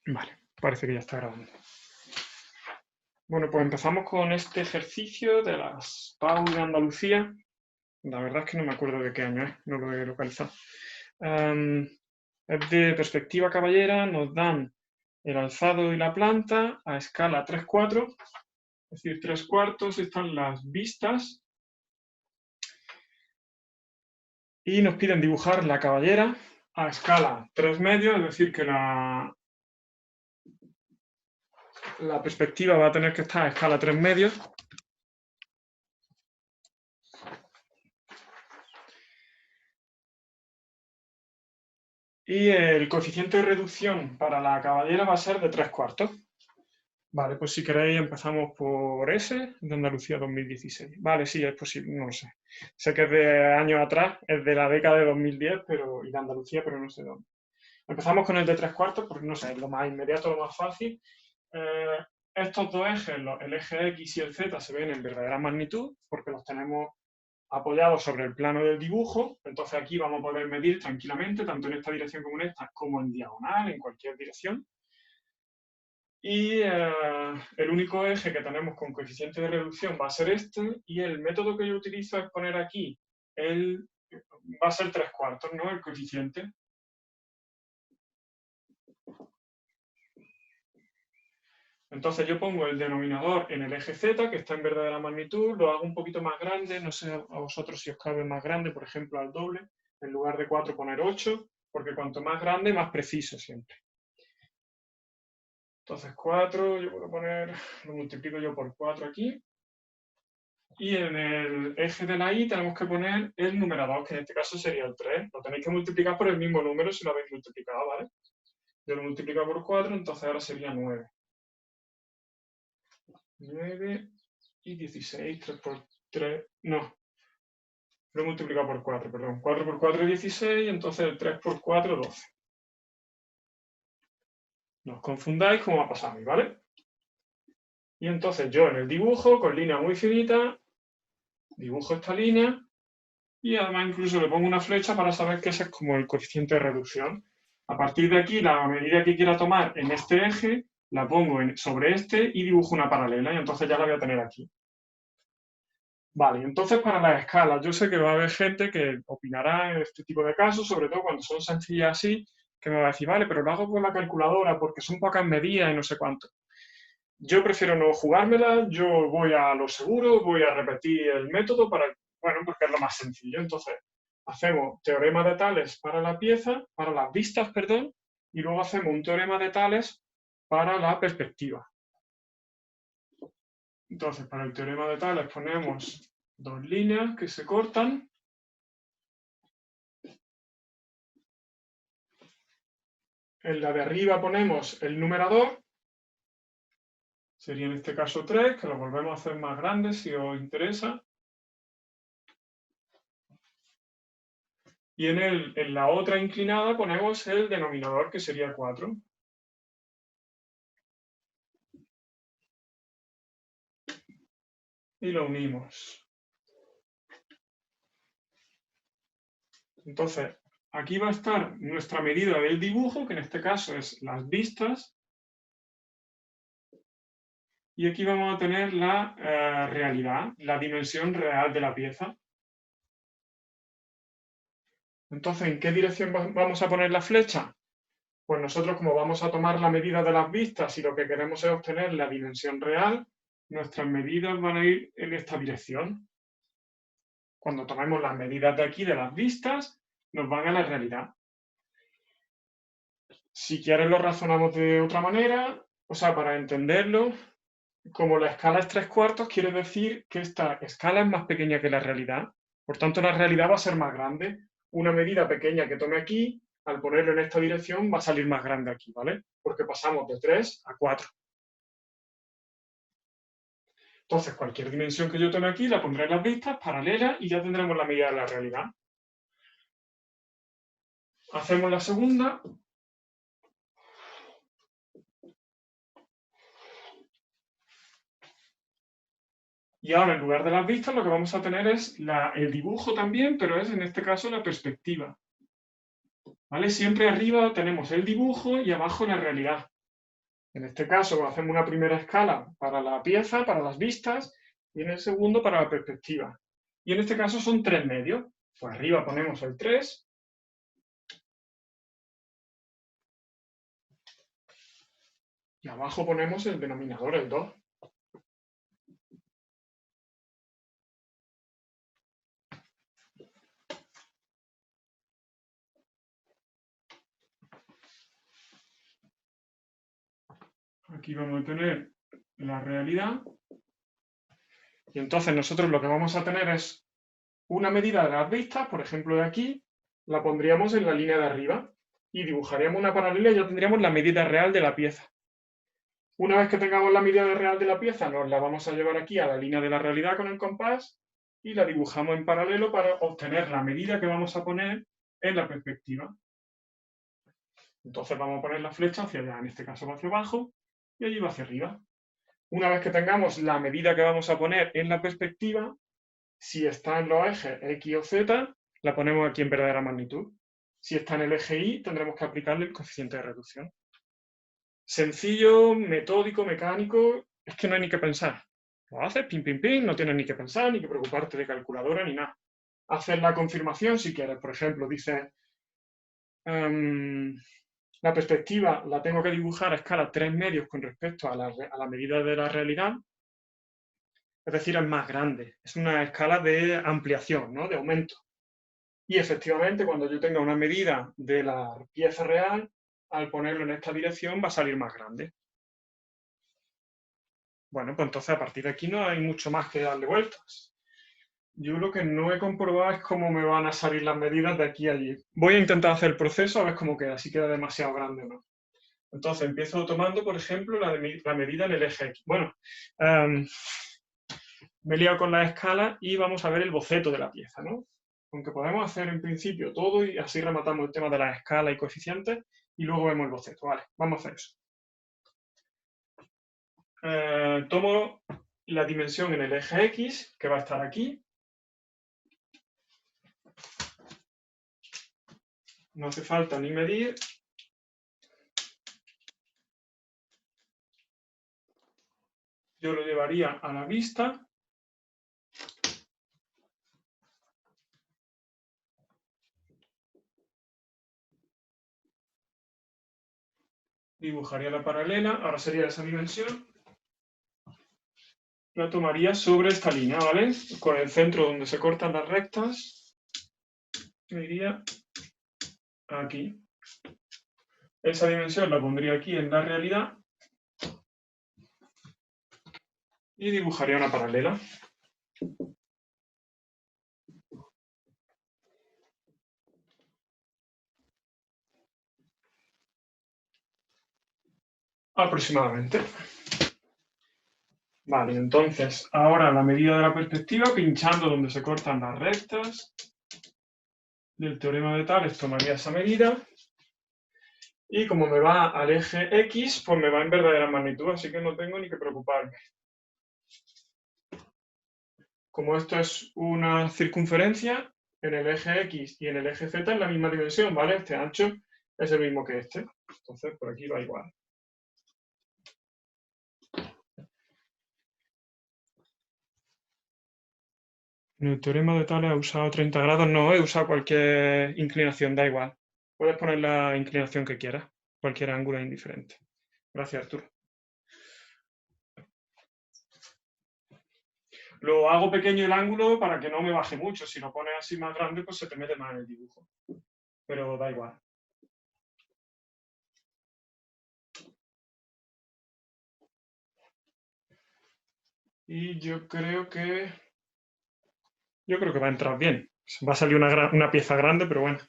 Vale, parece que ya está grabando. Bueno, pues empezamos con este ejercicio de las PAU de Andalucía. La verdad es que no me acuerdo de qué año es, no lo he localizado. Es de perspectiva caballera, nos dan el alzado y la planta a escala 3/4, es decir, 3/4 están las vistas. Y nos piden dibujar la caballera a escala 3/2, es decir, que la perspectiva va a tener que estar a escala 3/2. Y el coeficiente de reducción para la caballera va a ser de 3/4. Vale, pues si queréis empezamos por ese, de Andalucía 2016. Vale, sí, es posible, no lo sé. Sé que es de años atrás, es de la década de 2010, y de Andalucía, pero no sé dónde. Empezamos con el de 3/4 porque, no sé, es lo más inmediato, lo más fácil. Estos dos ejes, el eje X y el Z, se ven en verdadera magnitud porque los tenemos apoyados sobre el plano del dibujo. Entonces aquí vamos a poder medir tranquilamente, tanto en esta dirección como en esta, como en diagonal, en cualquier dirección. Y el único eje que tenemos con coeficiente de reducción va a ser este, y el método que yo utilizo es poner aquí, va a ser 3/4, ¿no? El coeficiente. Entonces yo pongo el denominador en el eje Z, que está en verdadera magnitud, lo hago un poquito más grande, no sé a vosotros si os cabe más grande, por ejemplo al doble, en lugar de 4 poner 8, porque cuanto más grande, más preciso siempre. Entonces 4, yo puedo poner, lo multiplico yo por 4 aquí. Y en el eje de la Y tenemos que poner el numerador, que en este caso sería el 3. Lo tenéis que multiplicar por el mismo número si lo habéis multiplicado, ¿vale? Yo lo multiplico por 4, entonces ahora sería 9. 9 y 16, 3 por 3, no. Lo he multiplicado por 4, perdón. 4 por 4 es 16, entonces el 3 por 4, 12. No os confundáis como ha pasado a mí, ¿vale? Y entonces yo en el dibujo, con línea muy finita, dibujo esta línea y además incluso le pongo una flecha para saber que ese es como el coeficiente de reducción. A partir de aquí, la medida que quiera tomar en este eje, la pongo sobre este y dibujo una paralela y entonces ya la voy a tener aquí. Vale, entonces para las escalas, yo sé que va a haber gente que opinará en este tipo de casos, sobre todo cuando son sencillas así, que me va a decir, vale, pero lo hago con la calculadora porque son pocas medidas y no sé cuánto. Yo prefiero no jugármela, yo voy a lo seguro, voy a repetir el método bueno, porque es lo más sencillo. Entonces, hacemos teorema de Tales para la pieza, para las vistas, perdón, y luego hacemos un teorema de Tales para la perspectiva. Entonces, para el teorema de Tales ponemos dos líneas que se cortan. En la de arriba ponemos el numerador, sería en este caso 3, que lo volvemos a hacer más grande si os interesa. Y en la otra inclinada ponemos el denominador, que sería 4. Y lo unimos. Entonces, aquí va a estar nuestra medida del dibujo, que en este caso es las vistas. Y aquí vamos a tener la realidad, la dimensión real de la pieza. Entonces, ¿en qué dirección vamos a poner la flecha? Pues nosotros, como vamos a tomar la medida de las vistas y lo que queremos es obtener la dimensión real, nuestras medidas van a ir en esta dirección. Cuando tomemos las medidas de aquí, de las vistas, nos van a la realidad. Si quieres lo razonamos de otra manera, o sea, para entenderlo, como la escala es 3/4, quiere decir que esta escala es más pequeña que la realidad. Por tanto, la realidad va a ser más grande. Una medida pequeña que tome aquí, al ponerlo en esta dirección, va a salir más grande aquí, ¿vale? Porque pasamos de 3 a 4. Entonces, cualquier dimensión que yo tome aquí, la pondré en las vistas, paralela, y ya tendremos la medida de la realidad. Hacemos la segunda. Y ahora, en lugar de las vistas, lo que vamos a tener es el dibujo también, pero es en este caso la perspectiva. ¿Vale? Siempre arriba tenemos el dibujo y abajo la realidad. En este caso hacemos una primera escala para la pieza, para las vistas, y en el segundo para la perspectiva. Y en este caso son 3 medios. Pues arriba ponemos el 3. Y abajo ponemos el denominador, el 2. Aquí vamos a tener la realidad. Y entonces nosotros lo que vamos a tener es una medida de las vistas, por ejemplo de aquí, la pondríamos en la línea de arriba y dibujaríamos una paralela y ya tendríamos la medida real de la pieza. Una vez que tengamos la medida real de la pieza, nos la vamos a llevar aquí a la línea de la realidad con el compás y la dibujamos en paralelo para obtener la medida que vamos a poner en la perspectiva. Entonces vamos a poner la flecha hacia allá, en este caso va hacia abajo, y allí va hacia arriba. Una vez que tengamos la medida que vamos a poner en la perspectiva, si está en los ejes X o Z, la ponemos aquí en verdadera magnitud. Si está en el eje Y, tendremos que aplicarle el coeficiente de reducción. Sencillo, metódico, mecánico, es que no hay ni que pensar. Lo haces, pim, pim, pim, no tienes ni que pensar, ni que preocuparte de calculadora, ni nada. Haces la confirmación si quieres. Por ejemplo, dices, la perspectiva la tengo que dibujar a escala 3 medios con respecto a la medida de la realidad. Es decir, es más grande. Es una escala de ampliación, ¿no? De aumento. Y efectivamente, cuando yo tenga una medida de la pieza real, al ponerlo en esta dirección va a salir más grande. Bueno, pues entonces a partir de aquí no hay mucho más que darle vueltas. Yo lo que no he comprobado es cómo me van a salir las medidas de aquí a allí. Voy a intentar hacer el proceso a ver cómo queda, si queda demasiado grande o no. Entonces empiezo tomando, por ejemplo, la medida en el eje X. Bueno, me he liado con la escala y vamos a ver el boceto de la pieza, ¿no? Aunque podemos hacer en principio todo y así rematamos el tema de la escala y coeficientes y luego vemos el boceto. Vale, vamos a hacer eso. Tomo la dimensión en el eje X, que va a estar aquí. No hace falta ni medir. Yo lo llevaría a la vista. Dibujaría la paralela, ahora sería esa dimensión. La tomaría sobre esta línea, ¿vale? Con el centro donde se cortan las rectas. Me iría aquí. Esa dimensión la pondría aquí en la realidad. Y dibujaría una paralela. Aproximadamente. Vale, entonces, ahora la medida de la perspectiva, pinchando donde se cortan las rectas del teorema de Tales, tomaría esa medida. Y como me va al eje X, pues me va en verdadera magnitud, así que no tengo ni que preocuparme. Como esto es una circunferencia, en el eje X y en el eje Z es la misma dimensión, ¿vale? Este ancho es el mismo que este. Entonces, por aquí va igual. En el teorema de Tales he usado 30 grados, no, he usado cualquier inclinación, da igual. Puedes poner la inclinación que quieras, cualquier ángulo es indiferente. Gracias, Arturo. Lo hago pequeño el ángulo para que no me baje mucho. Si lo pones así más grande, pues se te mete más en el dibujo. Pero da igual. Y yo creo que va a entrar bien. Va a salir una pieza grande, pero bueno.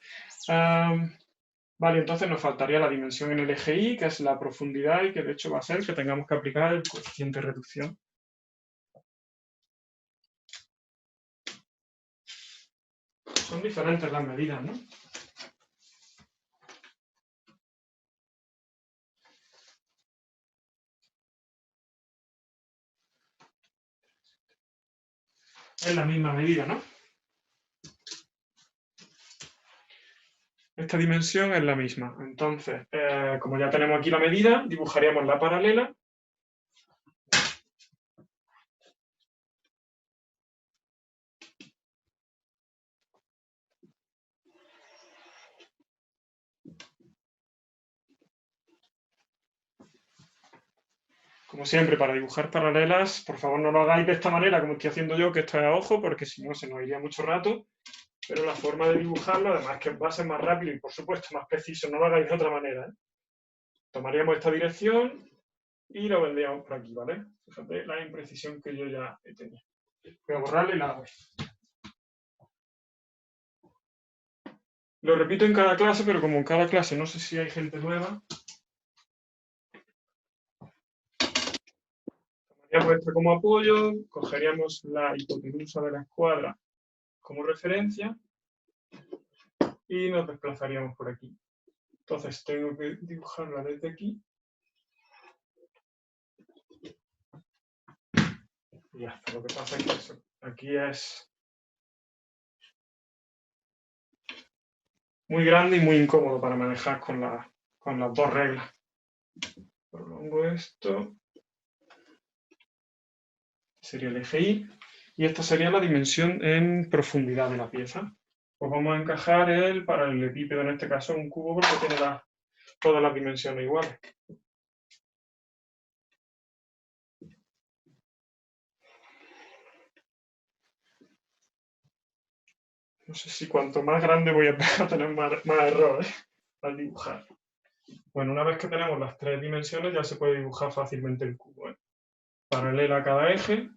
Vale, entonces nos faltaría la dimensión en el eje Y, que es la profundidad y que de hecho va a ser que tengamos que aplicar el coeficiente de reducción. Son diferentes las medidas, ¿no? Es la misma medida, ¿no? esta dimensión es la misma. Entonces, como ya tenemos aquí la medida, dibujaríamos la paralela. Como siempre, para dibujar paralelas, por favor no lo hagáis de esta manera como estoy haciendo yo, que esto es a ojo, porque si no se nos iría mucho rato. Pero la forma de dibujarlo, además que va a ser más rápido y por supuesto más preciso, no lo hagáis de otra manera, ¿eh? Tomaríamos esta dirección y lo vendríamos por aquí, ¿vale? Fíjate la imprecisión que yo ya he tenido. Voy a borrarle y la hago. Lo repito en cada clase, pero como en cada clase no sé si hay gente nueva, tomaríamos esto como apoyo, cogeríamos la hipotenusa de la escuadra como referencia y nos desplazaríamos por aquí. Entonces tengo que dibujarla desde aquí. Y ya está. Lo que pasa es que eso, aquí es muy grande y muy incómodo para manejar con las dos reglas. Prolongo esto. Sería el eje Y. Y esta sería la dimensión en profundidad de la pieza. Pues vamos a encajar el paralelepípedo, en este caso un cubo, porque tiene todas las dimensiones iguales. No sé si cuanto más grande voy a tener más errores al dibujar. Bueno, una vez que tenemos las tres dimensiones ya se puede dibujar fácilmente el cubo, ¿eh? Paralela a cada eje.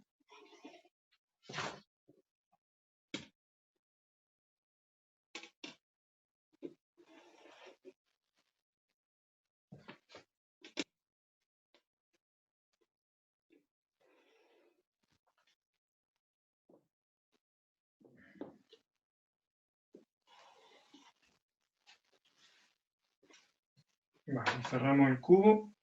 Vale, cerramos el cubo.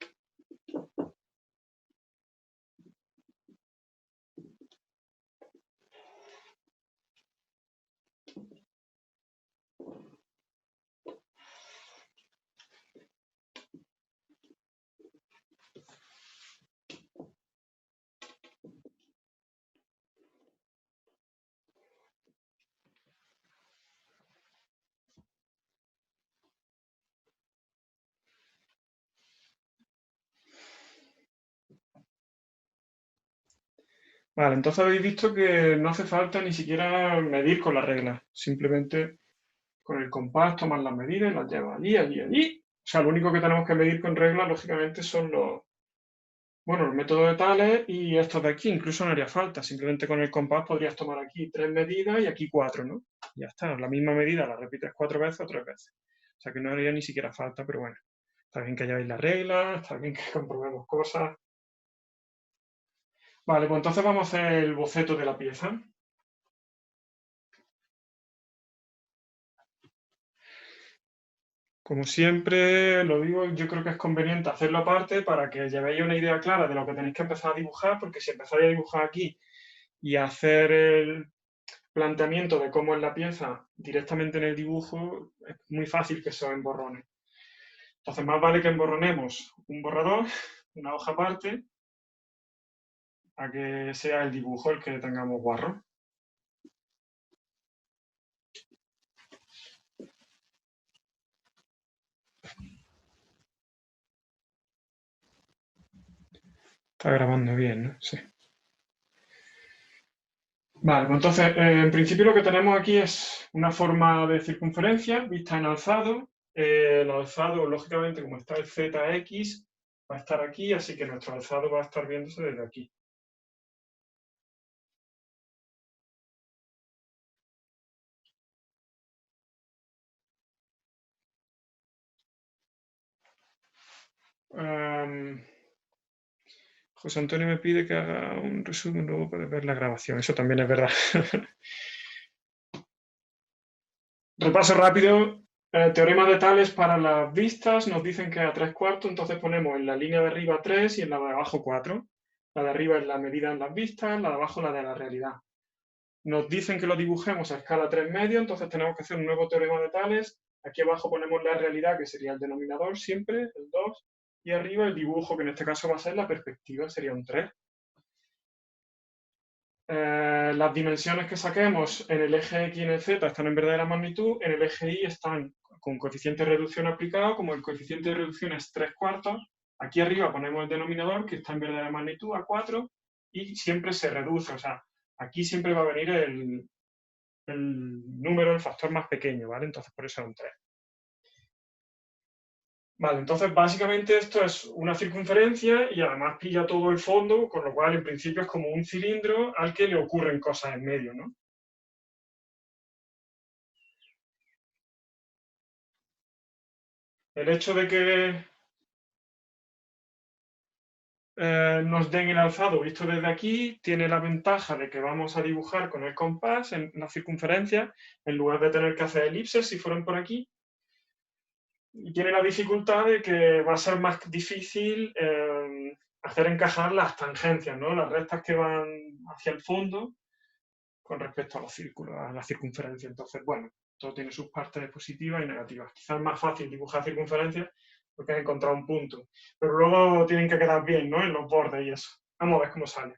Vale, entonces habéis visto que no hace falta ni siquiera medir con la regla. Simplemente con el compás tomas las medidas y las llevas allí, allí, allí. O sea, lo único que tenemos que medir con regla, lógicamente, son los métodos de Tales y estos de aquí. Incluso no haría falta. Simplemente con el compás podrías tomar aquí 3 medidas y aquí 4, ¿no? Ya está. La misma medida la repites 4 veces o 3 veces. O sea, que no haría ni siquiera falta, pero bueno. Está bien que hayáis la regla, está bien que comprobemos cosas. Vale, pues entonces vamos a hacer el boceto de la pieza. Como siempre, lo digo, yo creo que es conveniente hacerlo aparte para que llevéis una idea clara de lo que tenéis que empezar a dibujar, porque si empezáis a dibujar aquí y a hacer el planteamiento de cómo es la pieza directamente en el dibujo, es muy fácil que se os emborrone. Entonces, más vale que emborronemos un borrador, una hoja aparte, a que sea el dibujo el que tengamos guarro. Está grabando bien, ¿no? Sí. Vale, pues entonces, en principio lo que tenemos aquí es una forma de circunferencia vista en alzado. El alzado, lógicamente, como está el ZX, va a estar aquí, así que nuestro alzado va a estar viéndose desde aquí. José Antonio me pide que haga un resumen, luego puedes ver la grabación. Eso también es verdad. Repaso rápido. Teorema de Tales para las vistas nos dicen que a 3/4, entonces ponemos en la línea de arriba 3 y en la de abajo 4. La de arriba es la medida en las vistas, la de abajo la de la realidad. Nos dicen que lo dibujemos a escala 3 medios, entonces tenemos que hacer un nuevo teorema de Tales Aquí abajo ponemos la realidad, que sería el denominador siempre, el 2, y arriba el dibujo, que en este caso va a ser la perspectiva, sería un 3. Las dimensiones que saquemos en el eje X y en el Z están en verdadera magnitud, en el eje Y están con coeficiente de reducción aplicado, como el coeficiente de reducción es 3/4, aquí arriba ponemos el denominador, que está en verdadera magnitud, a 4, y siempre se reduce, o sea, aquí siempre va a venir el número, el factor más pequeño, ¿vale? Entonces por eso es un 3. Vale, entonces básicamente esto es una circunferencia y además pilla todo el fondo, con lo cual en principio es como un cilindro al que le ocurren cosas en medio, ¿no? El hecho de que nos den el alzado visto desde aquí tiene la ventaja de que vamos a dibujar con el compás en la circunferencia en lugar de tener que hacer elipses si fueran por aquí. Y tiene la dificultad de que va a ser más difícil hacer encajar las tangencias, ¿no? Las rectas que van hacia el fondo con respecto a los círculos, a la circunferencia. Entonces, bueno, todo tiene sus partes positivas y negativas. Quizás es más fácil dibujar circunferencias porque has encontrado un punto, pero luego tienen que quedar bien, ¿no? En los bordes y eso. Vamos a ver cómo sale.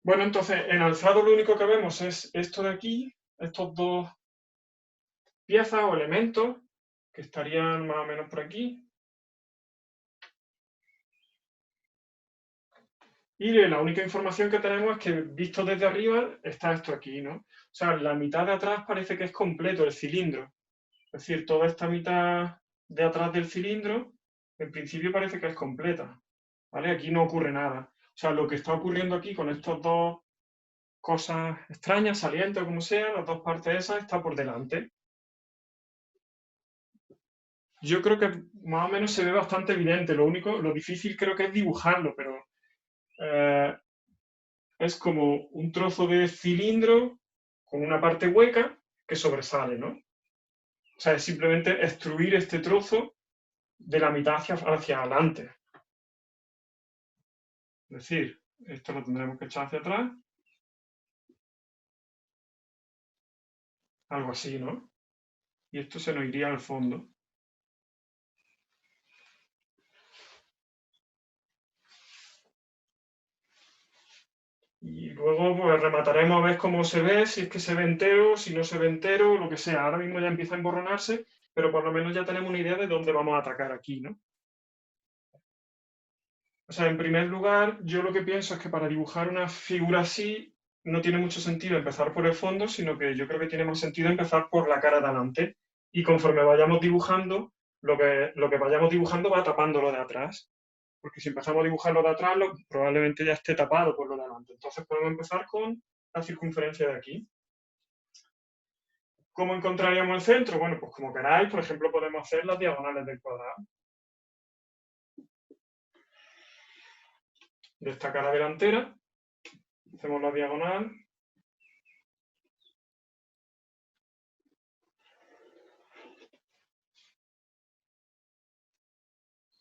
Bueno, entonces, en alzado lo único que vemos es esto de aquí, estos dos piezas o elementos que estarían más o menos por aquí. Y la única información que tenemos es que, visto desde arriba, está esto aquí, ¿no? O sea, la mitad de atrás parece que es completo el cilindro. Es decir, toda esta mitad de atrás del cilindro, en principio parece que es completa, ¿vale? Aquí no ocurre nada. O sea, lo que está ocurriendo aquí con estas dos cosas extrañas, salientes o como sea, las dos partes esas, está por delante. Yo creo que más o menos se ve bastante evidente. Lo difícil creo que es dibujarlo, pero eh, es como un trozo de cilindro con una parte hueca que sobresale, ¿no? O sea, es simplemente extruir este trozo de la mitad hacia adelante. Es decir, esto lo tendremos que echar hacia atrás, algo así, ¿no? Y esto se nos iría al fondo. Y luego pues remataremos a ver cómo se ve, si es que se ve entero, si no se ve entero, lo que sea. Ahora mismo ya empieza a emborronarse, pero por lo menos ya tenemos una idea de dónde vamos a atacar aquí, ¿no? O sea, en primer lugar, yo lo que pienso es que para dibujar una figura así no tiene mucho sentido empezar por el fondo, sino que yo creo que tiene más sentido empezar por la cara de adelante. Y conforme vayamos dibujando, lo que vayamos dibujando va tapando lo de atrás. Porque si empezamos a dibujar lo de atrás, probablemente ya esté tapado por lo de adelante. Entonces podemos empezar con la circunferencia de aquí. ¿Cómo encontraríamos el centro? Bueno, pues como queráis, por ejemplo, podemos hacer las diagonales del cuadrado. De esta cara delantera, hacemos la diagonal.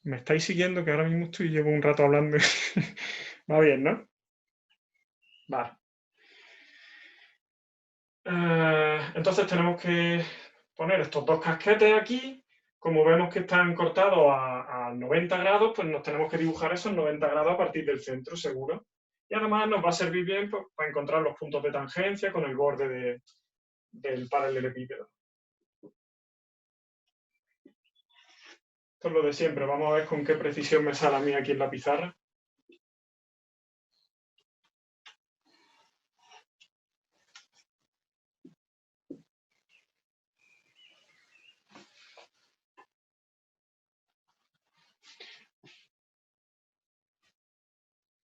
¿Me estáis siguiendo? Que ahora mismo llevo un rato hablando. Va bien, ¿no? Vale. Entonces tenemos que poner estos dos casquetes aquí. Como vemos que están cortados a 90 grados, pues nos tenemos que dibujar esos 90 grados a partir del centro, seguro. Y además nos va a servir bien pues, para encontrar los puntos de tangencia con el borde del paralelepípedo. Esto es lo de siempre. Vamos a ver con qué precisión me sale a mí aquí en la pizarra.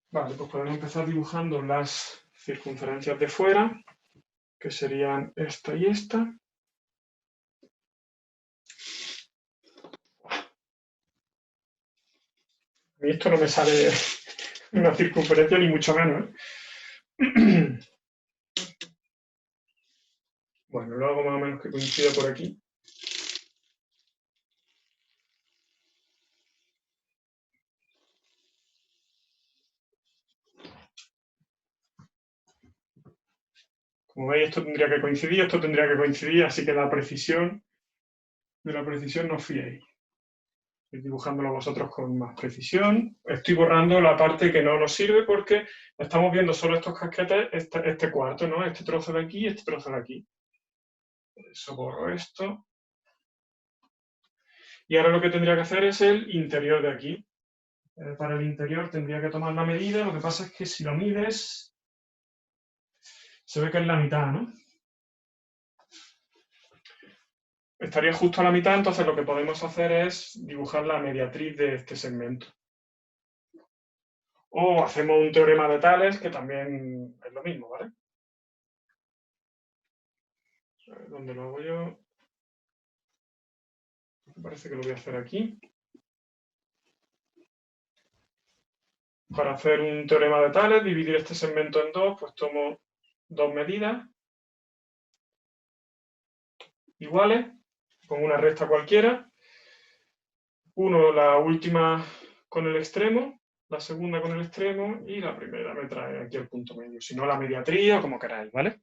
Vale, pues podemos empezar dibujando las circunferencias de fuera, que serían esta y esta. A mí esto no me sale una circunferencia ni mucho menos, ¿eh? Bueno, lo hago más o menos que coincida por aquí. Como veis, esto tendría que coincidir, así que de la precisión no os fiéis. Estoy dibujándolo vosotros con más precisión. Estoy borrando la parte que no nos sirve porque estamos viendo solo estos casquetes, este cuarto, ¿no? Este trozo de aquí y este trozo de aquí. Por eso borro esto. Y ahora lo que tendría que hacer es el interior de aquí. Para el interior tendría que tomar la medida, lo que pasa es que si lo mides, se ve que es la mitad, ¿no? Estaría justo a la mitad, entonces lo que podemos hacer es dibujar la mediatriz de este segmento. O hacemos un teorema de Tales, que también es lo mismo, ¿vale? A ver, ¿dónde lo hago yo? Me parece que lo voy a hacer aquí. Para hacer un teorema de Tales, dividir este segmento en dos, pues tomo dos medidas iguales, con una recta cualquiera. Uno, la última con el extremo, la segunda con el extremo y la primera me trae aquí el punto medio. Si no, la mediatría o como queráis, ¿vale?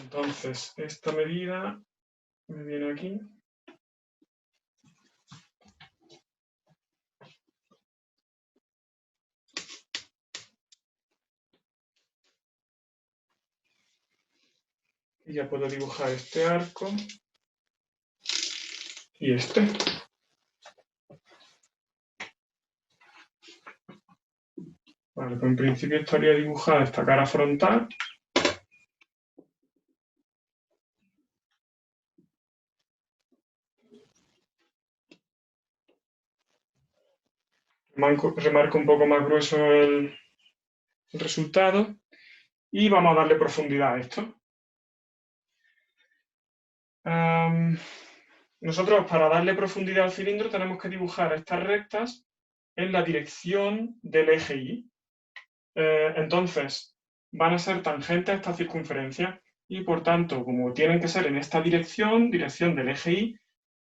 Entonces, esta medida me viene aquí. Y ya puedo dibujar este arco y este. Vale, pues en principio estaría dibujada esta cara frontal. Remarco un poco más grueso el resultado y vamos a darle profundidad a esto. Nosotros para darle profundidad al cilindro tenemos que dibujar estas rectas en la dirección del eje Y. Entonces, van a ser tangentes a esta circunferencia y por tanto, como tienen que ser en esta dirección del eje Y,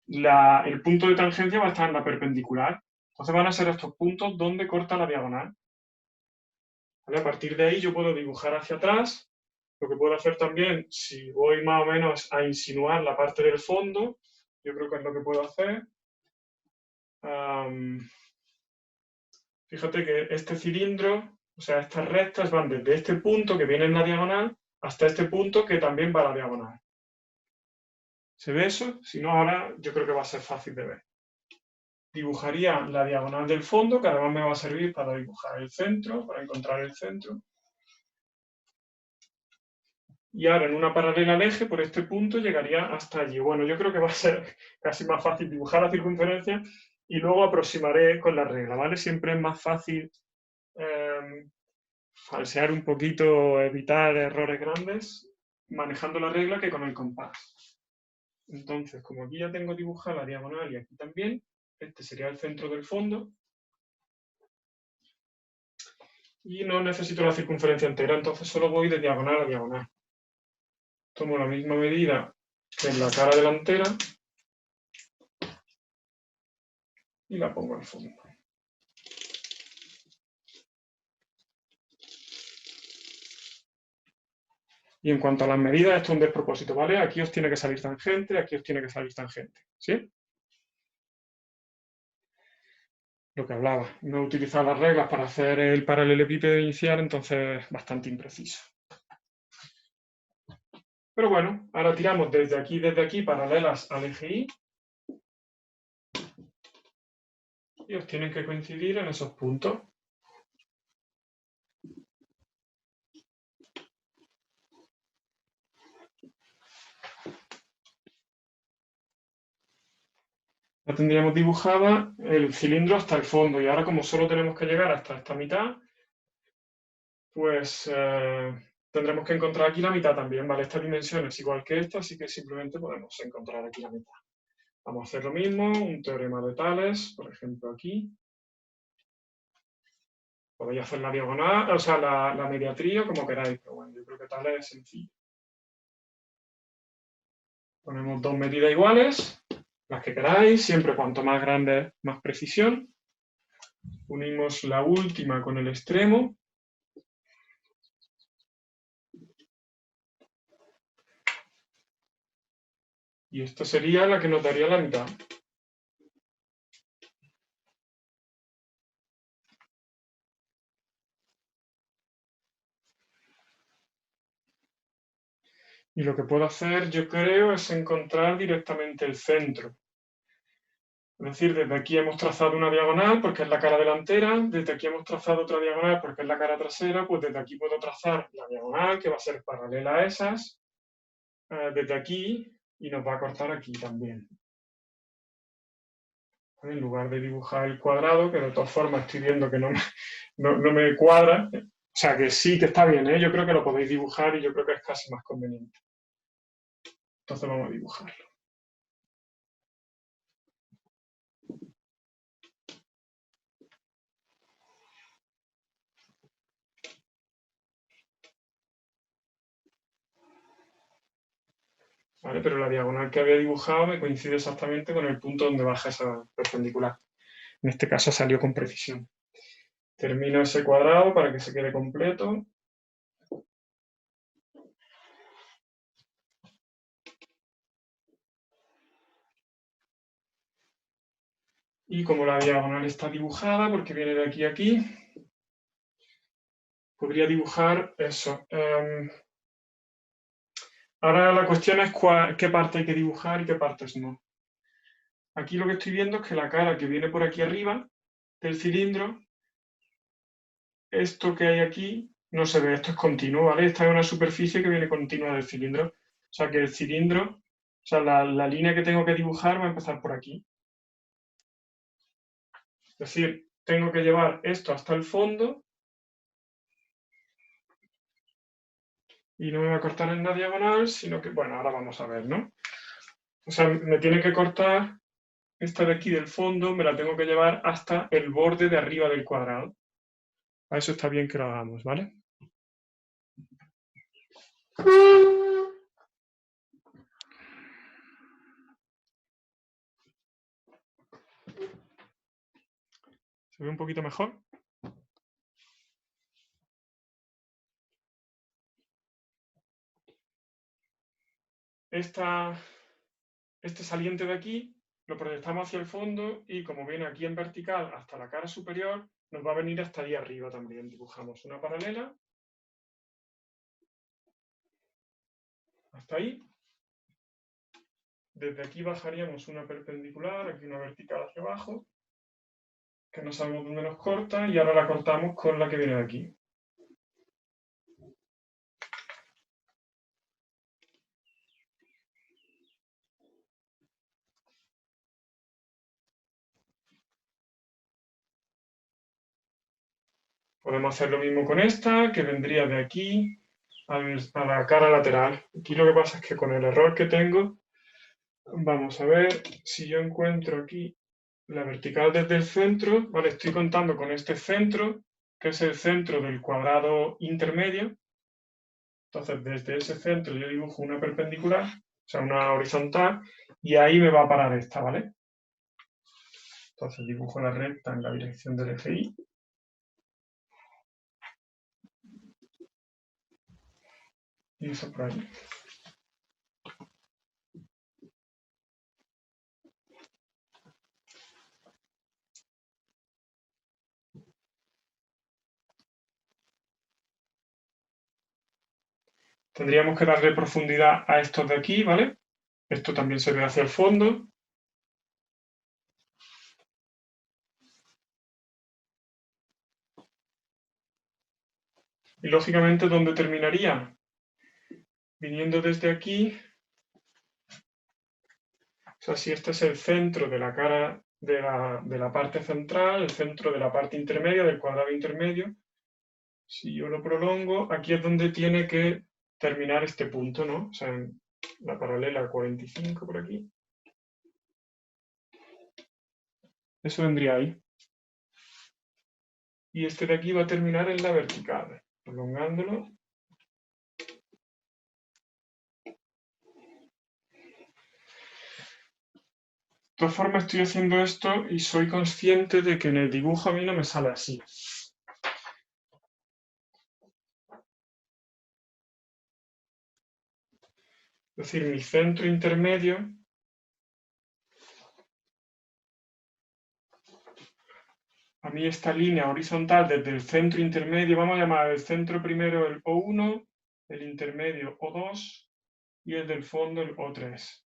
el punto de tangencia va a estar en la perpendicular. Entonces van a ser estos puntos donde corta la diagonal. ¿Vale? A partir de ahí yo puedo dibujar hacia atrás. Lo que puedo hacer también, si voy más o menos a insinuar la parte del fondo, yo creo que es lo que puedo hacer. Fíjate que este cilindro, o sea, estas rectas van desde este punto que viene en la diagonal hasta este punto que también va a la diagonal. ¿Se ve eso? Si no, ahora yo creo que va a ser fácil de ver. Dibujaría la diagonal del fondo, que además me va a servir para dibujar el centro, para encontrar el centro. Y ahora en una paralela al eje, por este punto, llegaría hasta allí. Bueno, yo creo que va a ser casi más fácil dibujar la circunferencia y luego aproximaré con la regla, ¿vale? Siempre es más fácil falsear un poquito, evitar errores grandes, manejando la regla que con el compás. Entonces, como aquí ya tengo dibujada la diagonal y aquí también, este sería el centro del fondo. Y no necesito la circunferencia entera, entonces solo voy de diagonal a diagonal. Tomo la misma medida que en la cara delantera y la pongo al fondo. Y en cuanto a las medidas, esto es un despropósito, ¿vale? Aquí os tiene que salir tangente, aquí os tiene que salir tangente, ¿sí? Lo que hablaba, no he utilizado las reglas para hacer el paralelepípedo inicial, entonces bastante impreciso. Pero bueno, ahora tiramos desde aquí, paralelas al eje Y. Y os tienen que coincidir en esos puntos. Ya tendríamos dibujada el cilindro hasta el fondo y ahora como solo tenemos que llegar hasta esta mitad, pues tendremos que encontrar aquí la mitad también, ¿vale? Esta dimensión es igual que esta, así que simplemente podemos encontrar aquí la mitad. Vamos a hacer lo mismo, un teorema de Tales, por ejemplo aquí. Podéis hacer la diagonal, o sea, la mediatría como queráis, pero bueno, yo creo que Tales es sencillo. Ponemos dos medidas iguales, las que queráis, siempre cuanto más grande, más precisión. Unimos la última con el extremo. Y esta sería la que nos daría la mitad. Y lo que puedo hacer, yo creo, es encontrar directamente el centro. Es decir, desde aquí hemos trazado una diagonal porque es la cara delantera, desde aquí hemos trazado otra diagonal porque es la cara trasera, pues desde aquí puedo trazar la diagonal que va a ser paralela a esas, desde aquí, y nos va a cortar aquí también. En lugar de dibujar el cuadrado, que de todas formas estoy viendo que no me cuadra, o sea que sí que está bien, ¿eh? Yo creo que lo podéis dibujar y yo creo que es casi más conveniente. Entonces vamos a dibujarlo. ¿Vale? Pero la diagonal que había dibujado me coincide exactamente con el punto donde baja esa perpendicular. En este caso salió con precisión. Termino ese cuadrado para que se quede completo. Y como la diagonal está dibujada, porque viene de aquí a aquí, podría dibujar eso. Ahora la cuestión es qué parte hay que dibujar y qué partes no. Aquí lo que estoy viendo es que la cara que viene por aquí arriba del cilindro, esto que hay aquí no se ve, esto es continuo, ¿vale? Esta es una superficie que viene continua del cilindro. O sea que el cilindro, o sea, la línea que tengo que dibujar va a empezar por aquí. Es decir, tengo que llevar esto hasta el fondo y no me va a cortar en la diagonal, sino que, bueno, ahora vamos a ver, ¿no? O sea, me tiene que cortar esta de aquí del fondo, me la tengo que llevar hasta el borde de arriba del cuadrado. A eso está bien que lo hagamos, ¿vale? ¿Se ve un poquito mejor? Este saliente de aquí lo proyectamos hacia el fondo y como viene aquí en vertical hasta la cara superior, nos va a venir hasta ahí arriba también. Dibujamos una paralela hasta ahí. Desde aquí bajaríamos una perpendicular, aquí una vertical hacia abajo, que no sabemos dónde nos corta y ahora la cortamos con la que viene de aquí. Podemos hacer lo mismo con esta, que vendría de aquí a la cara lateral. Aquí lo que pasa es que con el error que tengo, vamos a ver si yo encuentro aquí la vertical desde el centro, ¿vale? Estoy contando con este centro, que es el centro del cuadrado intermedio. Entonces, desde ese centro yo dibujo una perpendicular, o sea, una horizontal, y ahí me va a parar esta, ¿vale? Entonces dibujo la recta en la dirección del eje Y. Y eso por ahí. Tendríamos que darle profundidad a estos de aquí, ¿vale? Esto también se ve hacia el fondo. Y lógicamente, ¿dónde terminaría? Viniendo desde aquí. O sea, si este es el centro de la cara de la parte central, el centro de la parte intermedia, del cuadrado intermedio, si yo lo prolongo, aquí es donde tiene que terminar este punto, ¿no? O sea, en la paralela 45 por aquí. Eso vendría ahí. Y este de aquí va a terminar en la vertical, prolongándolo. De todas formas estoy haciendo esto y soy consciente de que en el dibujo a mí no me sale así. Es decir, mi centro intermedio a mí esta línea horizontal desde el centro intermedio, vamos a llamar el centro primero el O1, el intermedio O2 y el del fondo el O3.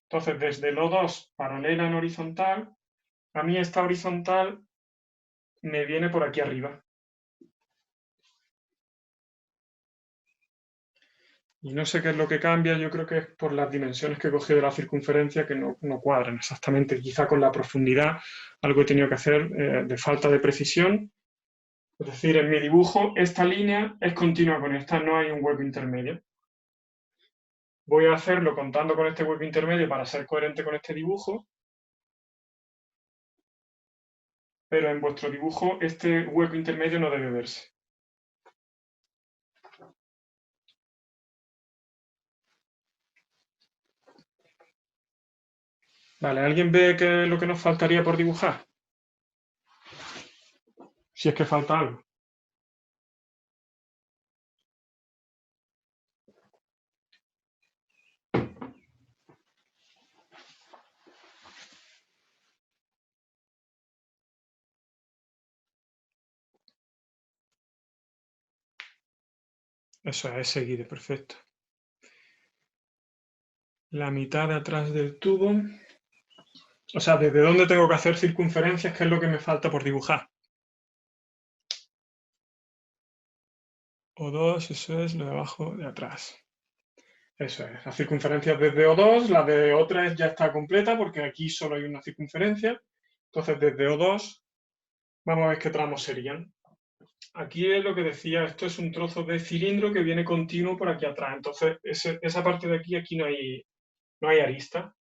Entonces, desde el O2 paralela en horizontal, a mí esta horizontal me viene por aquí arriba. Y no sé qué es lo que cambia, yo creo que es por las dimensiones que he cogido de la circunferencia que no cuadran exactamente. Quizá con la profundidad algo he tenido que hacer de falta de precisión. Es decir, en mi dibujo esta línea es continua con esta, no hay un hueco intermedio. Voy a hacerlo contando con este hueco intermedio para ser coherente con este dibujo. Pero en vuestro dibujo este hueco intermedio no debe verse. Vale, ¿alguien ve qué es lo que nos faltaría por dibujar? Si es que falta algo. Eso es seguido, perfecto. La mitad de atrás del tubo. O sea, ¿desde dónde tengo que hacer circunferencias? ¿Qué es lo que me falta por dibujar? O2, eso es lo de abajo de atrás. Eso es, las circunferencias desde O2, la de O3 ya está completa porque aquí solo hay una circunferencia. Entonces, desde O2, vamos a ver qué tramos serían. Aquí es lo que decía, esto es un trozo de cilindro que viene continuo por aquí atrás. Entonces, esa parte de aquí no hay arista.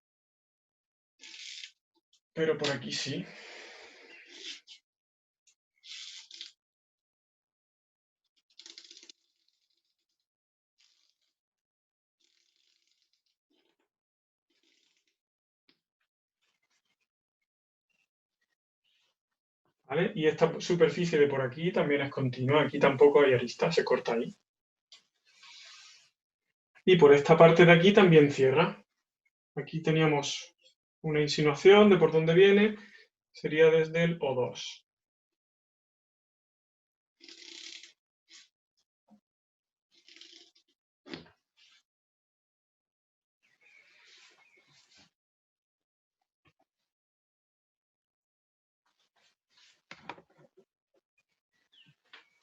Pero por aquí sí. ¿Vale? Y esta superficie de por aquí también es continua. Aquí tampoco hay arista, se corta ahí. Y por esta parte de aquí también cierra. Aquí teníamos una insinuación de por dónde viene. Sería desde el O2.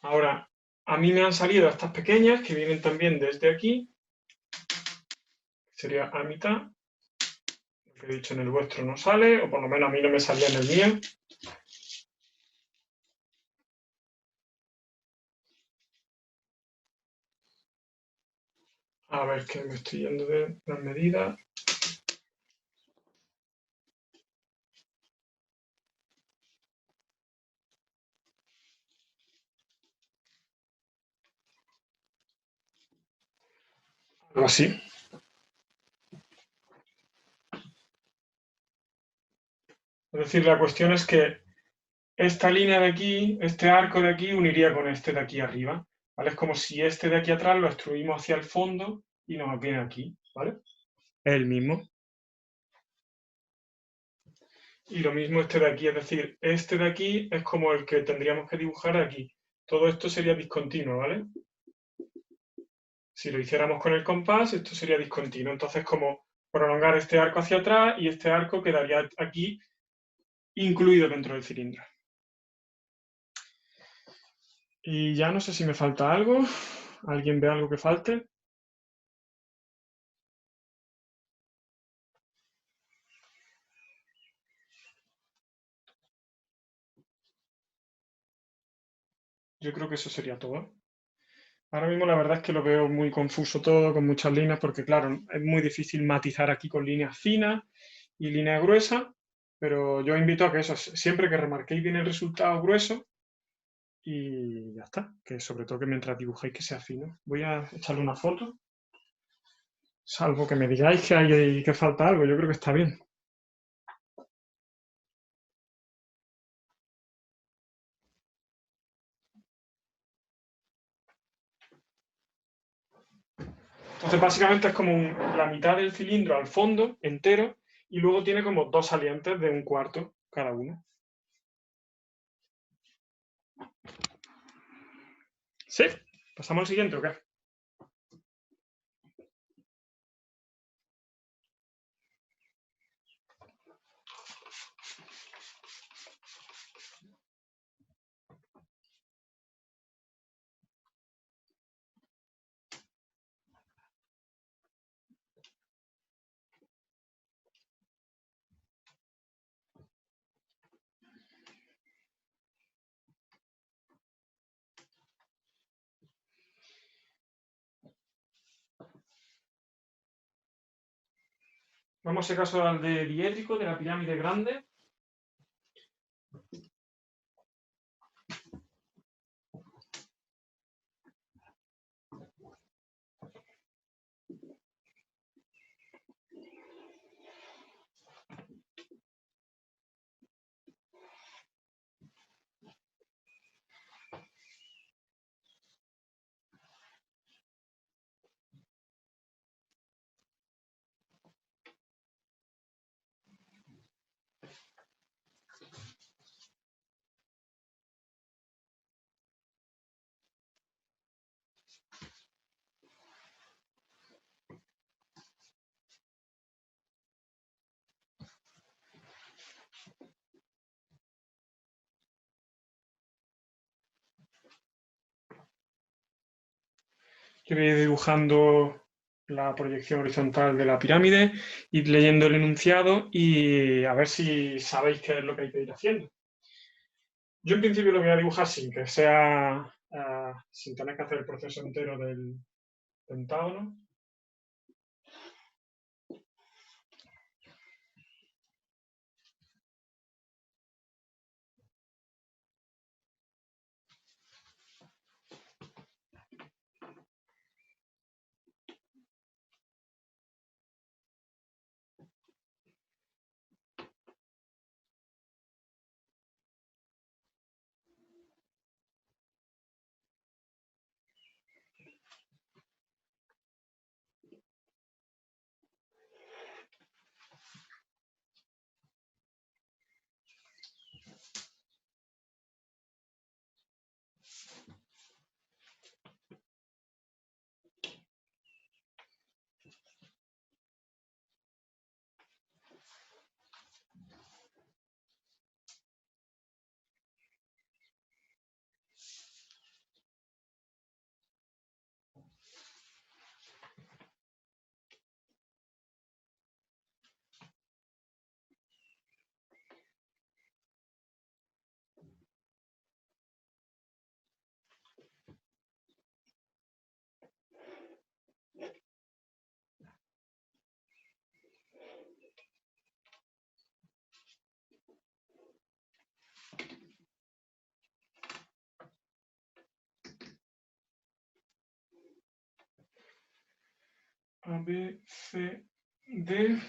Ahora, a mí me han salido estas pequeñas que vienen también desde aquí. Sería a mitad. Lo que he dicho en el vuestro no sale, o por lo menos a mí no me salía en el mío. A ver, que me estoy yendo de las medidas. Algo así. Es decir, la cuestión es que esta línea de aquí, este arco de aquí, uniría con este de aquí arriba. ¿Vale? Es como si este de aquí atrás lo extruimos hacia el fondo y nos viene aquí. ¿Vale? Es el mismo. Y lo mismo este de aquí, es decir, este de aquí es como el que tendríamos que dibujar aquí. Todo esto sería discontinuo, ¿vale? Si lo hiciéramos con el compás, esto sería discontinuo. Entonces, como prolongar este arco hacia atrás y este arco quedaría aquí incluido dentro del cilindro. Y ya no sé si me falta algo. ¿Alguien ve algo que falte? Yo creo que eso sería todo. Ahora mismo la verdad es que lo veo muy confuso todo, con muchas líneas, porque claro, es muy difícil matizar aquí con líneas finas y líneas gruesas, pero yo invito a que eso, siempre que remarquéis bien el resultado grueso y ya está, que sobre todo que mientras dibujéis que sea fino. Voy a echarle una foto, salvo que me digáis que falta algo, yo creo que está bien. Entonces básicamente es como la mitad del cilindro al fondo, entero, y luego tiene como dos salientes de un cuarto cada uno. ¿Sí? ¿Pasamos al siguiente o qué? Vamos, si acaso, al de diédrico, de la pirámide grande. Yo voy dibujando la proyección horizontal de la pirámide, ir leyendo el enunciado y a ver si sabéis qué es lo que hay que ir haciendo. Yo en principio lo voy a dibujar sin que sea, sin tener que hacer el proceso entero del pentágono. A, B, C, D.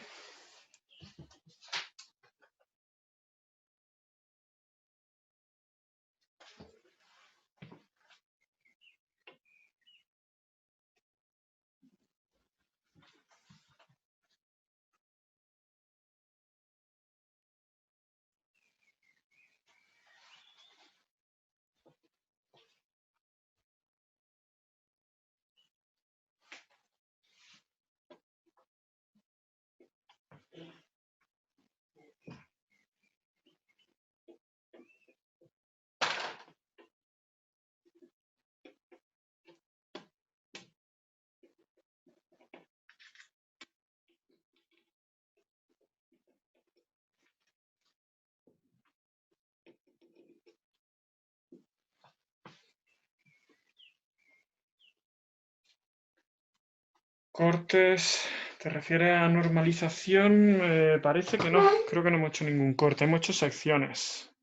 Cortes, ¿te refieres a normalización? Parece que no, creo que no hemos hecho ningún corte, hemos hecho secciones.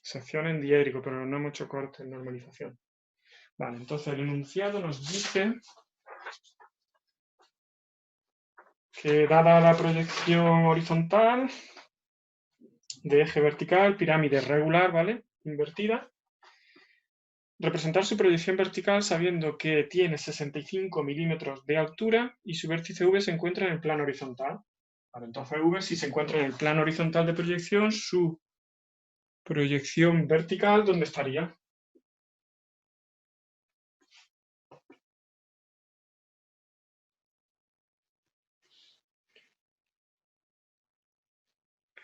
Sección en diédrico, pero no hemos hecho corte en normalización. Vale, entonces el enunciado nos dice que dada la proyección horizontal de eje vertical, pirámide regular, ¿vale? Invertida, representar su proyección vertical sabiendo que tiene 65 milímetros de altura y su vértice V se encuentra en el plano horizontal. Vale, entonces V, si se encuentra en el plano horizontal de proyección, su proyección vertical, ¿dónde estaría?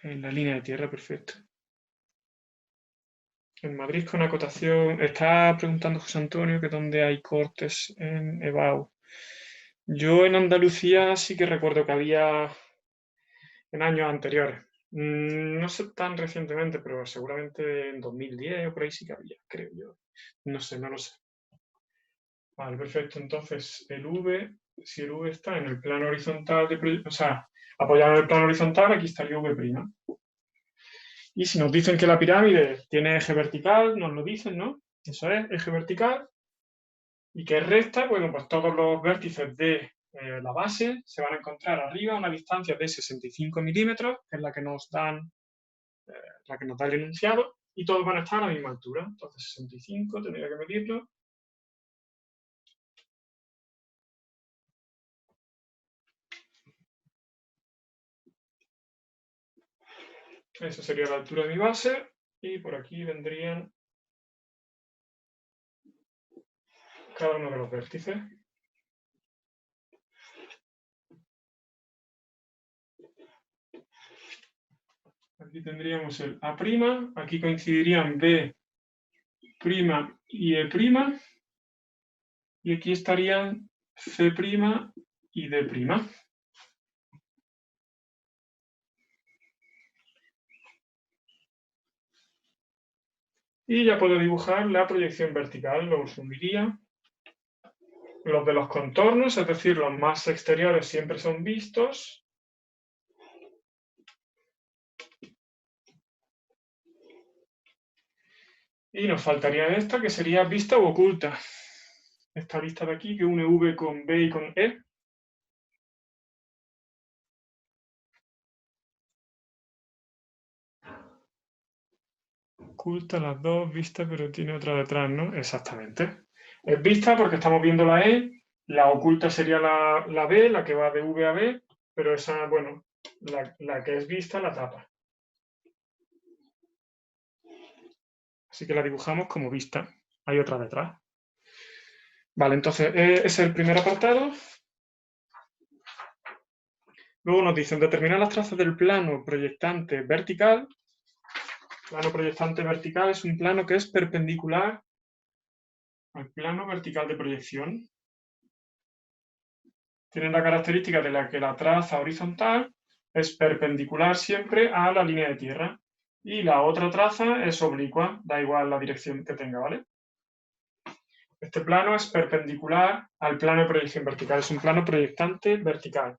En la línea de tierra, perfecto. En Madrid con acotación. Está preguntando José Antonio que dónde hay cortes en EBAU. Yo en Andalucía sí que recuerdo que había en años anteriores. No sé tan recientemente, pero seguramente en 2010 o por ahí sí que había, creo yo. No sé, no lo sé. Vale, perfecto. Entonces, si el V está en el plano horizontal, o sea, apoyado en el plano horizontal, aquí estaría V'. Y si nos dicen que la pirámide tiene eje vertical, nos lo dicen, ¿no? Eso es, eje vertical. Y que es recta, bueno, pues todos los vértices de la base se van a encontrar arriba a una distancia de 65 milímetros, que es la que nos da el enunciado, y todos van a estar a la misma altura. Entonces 65, tendría que medirlo. Esa sería la altura de mi base, y por aquí vendrían cada uno de los vértices. Aquí tendríamos el A', aquí coincidirían B' y E', y aquí estarían C' y D'. Y ya puedo dibujar la proyección vertical, lo subiría. Los de los contornos, es decir, los más exteriores siempre son vistos. Y nos faltaría esta, que sería vista u oculta. Esta vista de aquí, que une V con B y con E. Oculta las dos, vista, pero tiene otra detrás, ¿no? Exactamente. Es vista porque estamos viendo la E, la oculta sería la B, la que va de V a B, pero esa, bueno, la que es vista la tapa. Así que la dibujamos como vista. Hay otra detrás. Vale, entonces ese es el primer apartado. Luego nos dicen determinar las trazas del plano proyectante vertical. Plano proyectante vertical es un plano que es perpendicular al plano vertical de proyección. Tiene la característica de la que la traza horizontal es perpendicular siempre a la línea de tierra y la otra traza es oblicua, da igual la dirección que tenga, ¿vale? Este plano es perpendicular al plano de proyección vertical, es un plano proyectante vertical.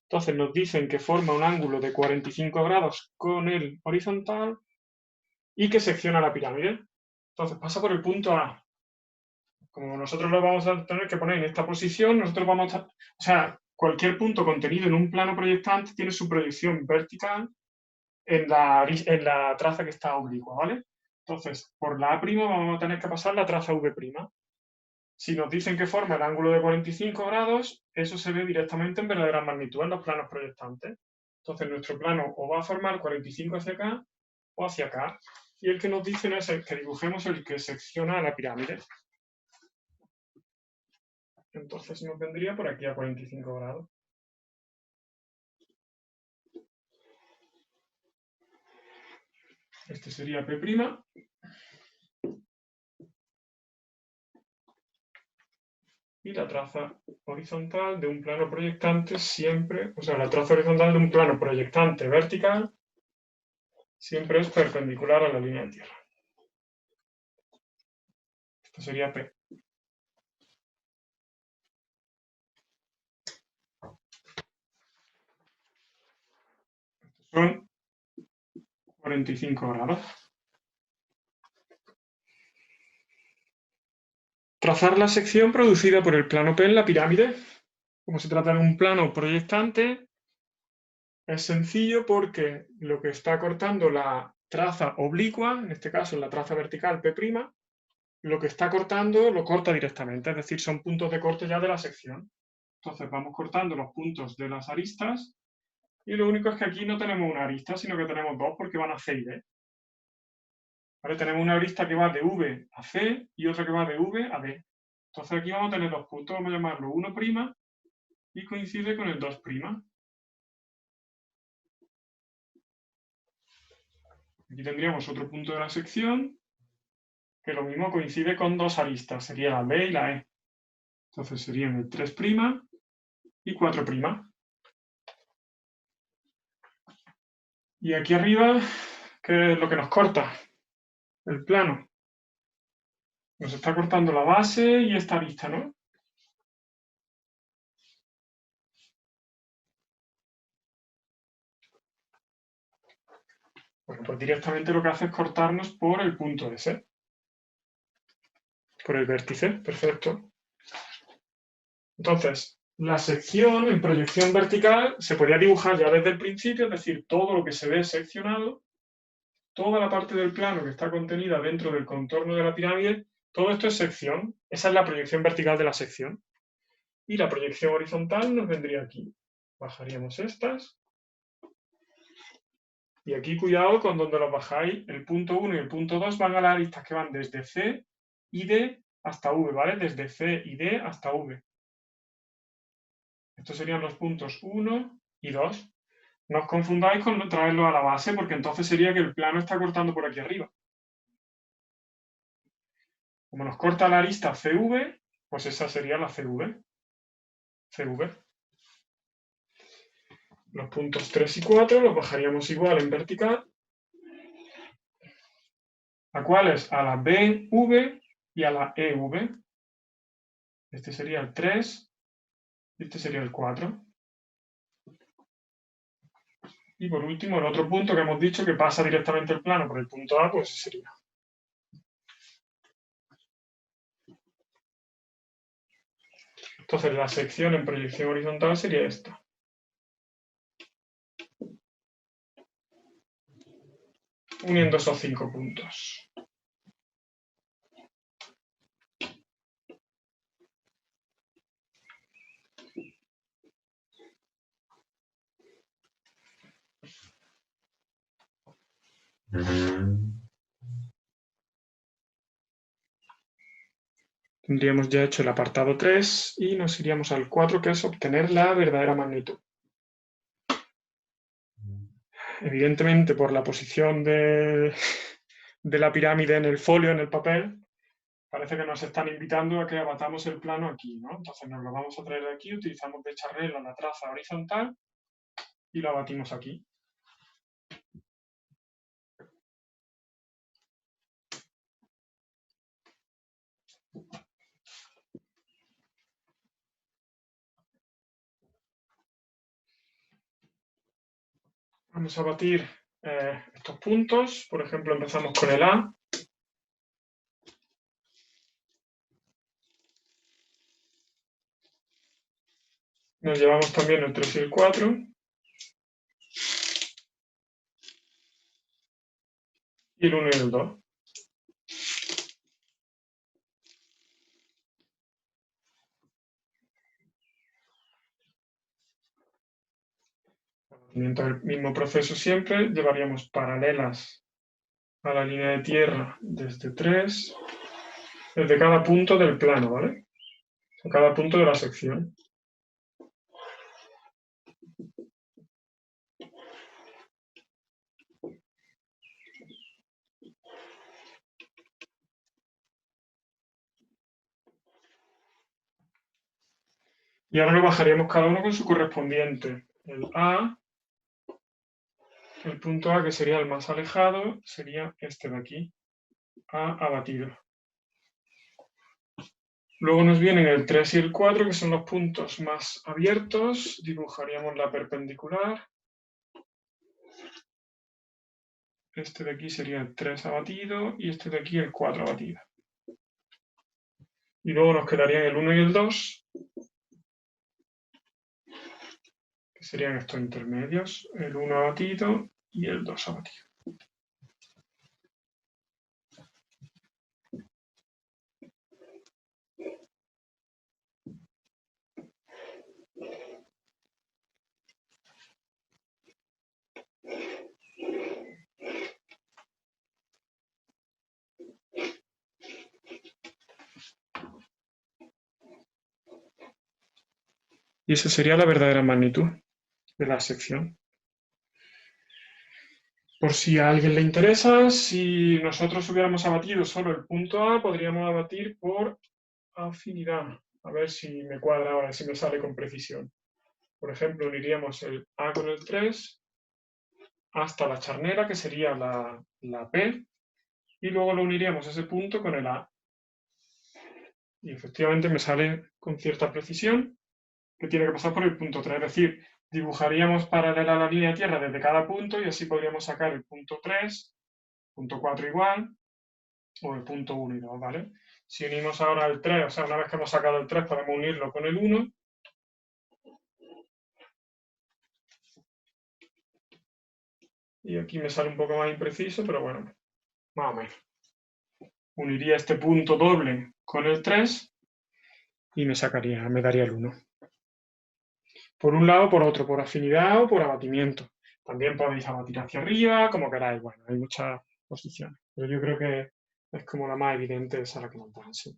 Entonces nos dicen que forma un ángulo de 45 grados con el horizontal y que secciona la pirámide. Entonces pasa por el punto A. Como nosotros lo vamos a tener que poner en esta posición, nosotros vamos a... O sea, cualquier punto contenido en un plano proyectante tiene su proyección vertical en la traza que está oblicua, ¿vale? Entonces, por la A' vamos a tener que pasar la traza V'. Si nos dicen que forma el ángulo de 45 grados, eso se ve directamente en verdadera magnitud en los planos proyectantes. Entonces, nuestro plano o va a formar 45 hacia acá o hacia acá. Y el que nos dicen es el que dibujemos el que secciona la pirámide. Entonces nos vendría por aquí a 45 grados. Este sería P'. Y la traza horizontal de un plano proyectante siempre, o sea, la traza horizontal de un plano proyectante vertical siempre es perpendicular a la línea de tierra. Esto sería P. Son 45 grados. Trazar la sección producida por el plano P en la pirámide. Como se trata de un plano proyectante, es sencillo porque lo que está cortando la traza oblicua, en este caso la traza vertical P', lo que está cortando lo corta directamente, es decir, son puntos de corte ya de la sección. Entonces vamos cortando los puntos de las aristas y lo único es que aquí no tenemos una arista, sino que tenemos dos porque van a C y D. ¿Vale? Tenemos una arista que va de V a C y otra que va de V a D. Entonces aquí vamos a tener dos puntos, vamos a llamarlo 1' y coincide con el 2'. Aquí tendríamos otro punto de la sección, que lo mismo coincide con dos aristas, sería la B y la E. Entonces serían el 3' y 4'. Y aquí arriba, ¿qué es lo que nos corta? El plano. Nos está cortando la base y esta arista, ¿no? Bueno, pues directamente lo que hace es cortarnos por el punto S. Por el vértice, perfecto. Entonces, la sección en proyección vertical se podría dibujar ya desde el principio, es decir, todo lo que se ve seccionado, toda la parte del plano que está contenida dentro del contorno de la pirámide, todo esto es sección. Esa es la proyección vertical de la sección. Y la proyección horizontal nos vendría aquí. Bajaríamos estas. Y aquí cuidado con donde los bajáis. El punto 1 y el punto 2 van a las aristas que van desde C y D hasta V, ¿vale? Desde C y D hasta V. Estos serían los puntos 1 y 2. No os confundáis con traerlo a la base, porque entonces sería que el plano está cortando por aquí arriba. Como nos corta la arista CV, pues esa sería la CV. Los puntos 3 y 4 los bajaríamos igual en vertical. ¿A cuáles? A la BV y a la EV. Este sería el 3 y este sería el 4. Y por último, el otro punto que hemos dicho que pasa directamente el plano por el punto A, pues ese sería. Entonces la sección en proyección horizontal sería esta. Uniendo esos 5 puntos. Tendríamos ya hecho el apartado 3 y nos iríamos al 4, que es obtener la verdadera magnitud. Evidentemente, por la posición de la pirámide en el folio, en el papel, parece que nos están invitando a que abatamos el plano aquí, ¿no? Entonces nos lo vamos a traer de aquí, utilizamos de charrel la traza horizontal y lo abatimos aquí. Vamos a batir estos puntos. Por ejemplo, empezamos con el A. Nos llevamos también el 3 y el 4. Y el 1 y el 2. El mismo proceso siempre, llevaríamos paralelas a la línea de tierra desde 3, desde cada punto del plano, ¿vale? En cada punto de la sección. Y ahora lo bajaríamos cada uno con su correspondiente. El A, el punto A, que sería el más alejado, sería este de aquí, A abatido. Luego nos vienen el 3 y el 4, que son los puntos más abiertos. Dibujaríamos la perpendicular. Este de aquí sería el 3 abatido y este de aquí el 4 abatido. Y luego nos quedarían el 1 y el 2, que serían estos intermedios, el 1 abatido y el 2 abatido. Y esa sería la verdadera magnitud de la sección. Por si a alguien le interesa, si nosotros hubiéramos abatido solo el punto A, podríamos abatir por afinidad. A ver si me cuadra ahora, si me sale con precisión. Por ejemplo, uniríamos el A con el 3 hasta la charnera, que sería la P, y luego lo uniríamos ese punto con el A. Y efectivamente me sale con cierta precisión que tiene que pasar por el punto 3. Es decir, dibujaríamos paralela a la línea de tierra desde cada punto y así podríamos sacar el punto 3, punto 4 igual, o el punto 1 y 2, ¿vale? Si unimos ahora el 3, o sea, una vez que hemos sacado el 3, podemos unirlo con el 1. Y aquí me sale un poco más impreciso, pero bueno, más o menos. Uniría este punto doble con el 3 y me daría el 1. Por un lado, por otro, por afinidad o por abatimiento. También podéis abatir hacia arriba, como queráis. Bueno, hay muchas posiciones. Pero yo creo que es como la más evidente, esa la que nos dan, sí.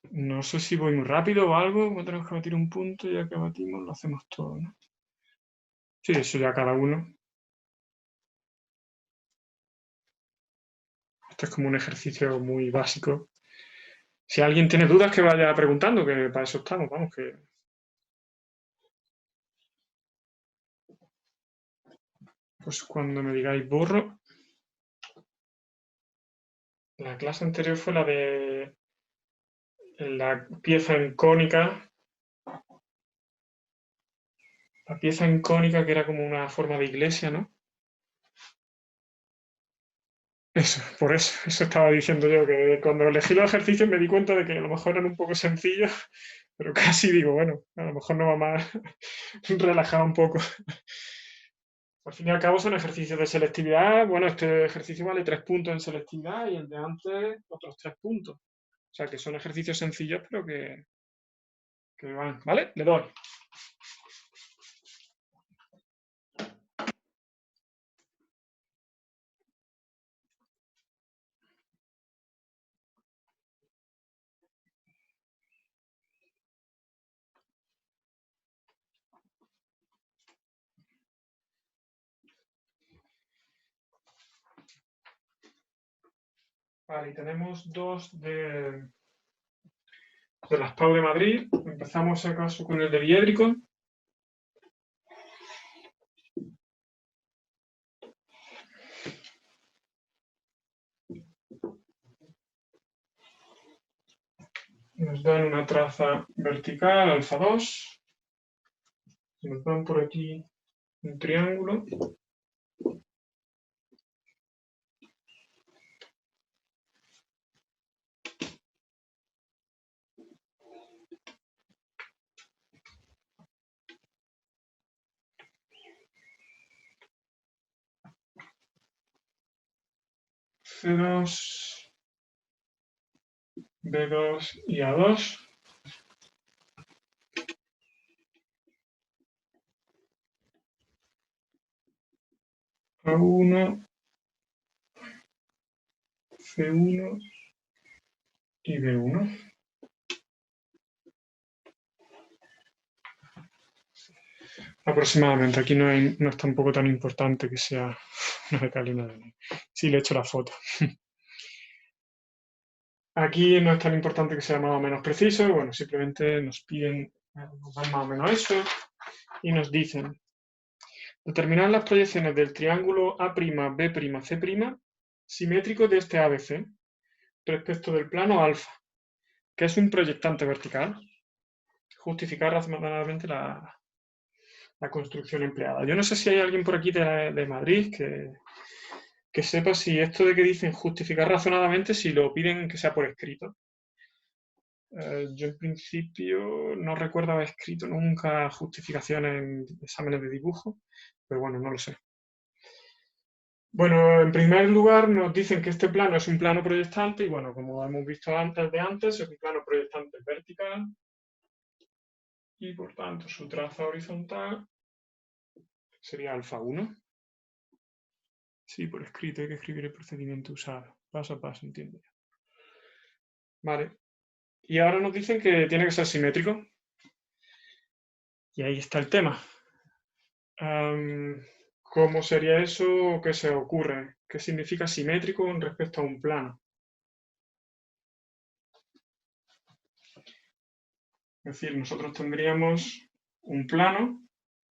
No sé si voy muy rápido o algo, tenemos que batir un punto, ya que batimos lo hacemos todo, ¿no? Sí, eso ya cada uno. Esto es como un ejercicio muy básico. Si alguien tiene dudas, que vaya preguntando, que para eso estamos, vamos, que... Pues cuando me digáis borro... La clase anterior fue la de la pieza en cónica. La pieza en cónica que era como una forma de iglesia, ¿no? Eso, por eso estaba diciendo yo, que cuando elegí los ejercicios me di cuenta de que a lo mejor eran un poco sencillos, pero casi digo, bueno, a lo mejor no va más relajado un poco. Al fin y al cabo son ejercicios de selectividad. Bueno, este ejercicio vale 3 puntos en selectividad y el de antes otros 3 puntos. O sea que son ejercicios sencillos, pero que van, ¿vale? Le doy. Vale, y tenemos dos de las PAU de Madrid. Empezamos acaso con el de Viédrico. Nos dan una traza vertical, alfa 2. Nos dan por aquí un triángulo. C2, B2 y A2. A1, C1 y B1. Aproximadamente. Aquí no es tampoco tan importante que sea una de cal y una de arena. Sí, le he hecho la foto. Aquí no es tan importante que sea más o menos preciso. Bueno, simplemente nos piden, nos dan más o menos eso y nos dicen determinar las proyecciones del triángulo A'B', C' simétrico de este ABC respecto del plano alfa, que es un proyectante vertical. Justificar razonablemente la construcción empleada. Yo no sé si hay alguien por aquí de Madrid que sepa si esto de que dicen justificar razonadamente, si lo piden que sea por escrito. Yo en principio no recuerdo haber escrito nunca justificaciones en exámenes de dibujo, pero bueno, no lo sé. Bueno, en primer lugar nos dicen que este plano es un plano proyectante y bueno, como hemos visto antes, es un plano proyectante vertical y por tanto su traza horizontal sería alfa 1. Sí, por escrito hay que escribir el procedimiento usado, paso a paso, entiendo. Vale. Y ahora nos dicen que tiene que ser simétrico. Y ahí está el tema. ¿Cómo sería eso? ¿Qué se ocurre? ¿Qué significa simétrico con respecto a un plano? Es decir, nosotros tendríamos un plano,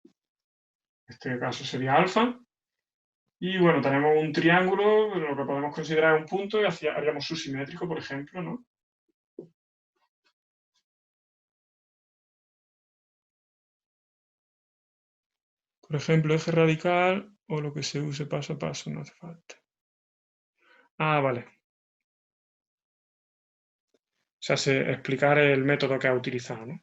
en este caso sería alfa, y bueno, tenemos un triángulo, lo que podemos considerar un punto, y haríamos su simétrico, por ejemplo, ¿no? Por ejemplo, eje radical o lo que se use paso a paso, no hace falta. Ah, vale. O sea, explicar el método que ha utilizado, ¿no? O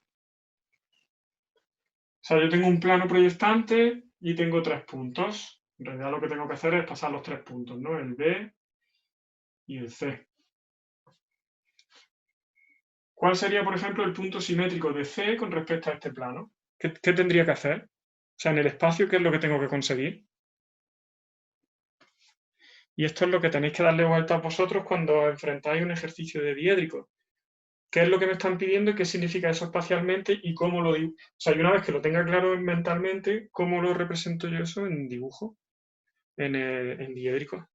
sea, yo tengo un plano proyectante y tengo 3 puntos. En realidad lo que tengo que hacer es pasar los 3 puntos, ¿no? El B y el C. ¿Cuál sería, por ejemplo, el punto simétrico de C con respecto a este plano? ¿Qué tendría que hacer? O sea, en el espacio, ¿qué es lo que tengo que conseguir? Y esto es lo que tenéis que darle vuelta a vosotros cuando enfrentáis un ejercicio de diédrico. ¿Qué es lo que me están pidiendo y qué significa eso espacialmente y cómo lo digo? O sea, y una vez que lo tenga claro mentalmente, ¿cómo lo represento yo eso en dibujo, en diédrico?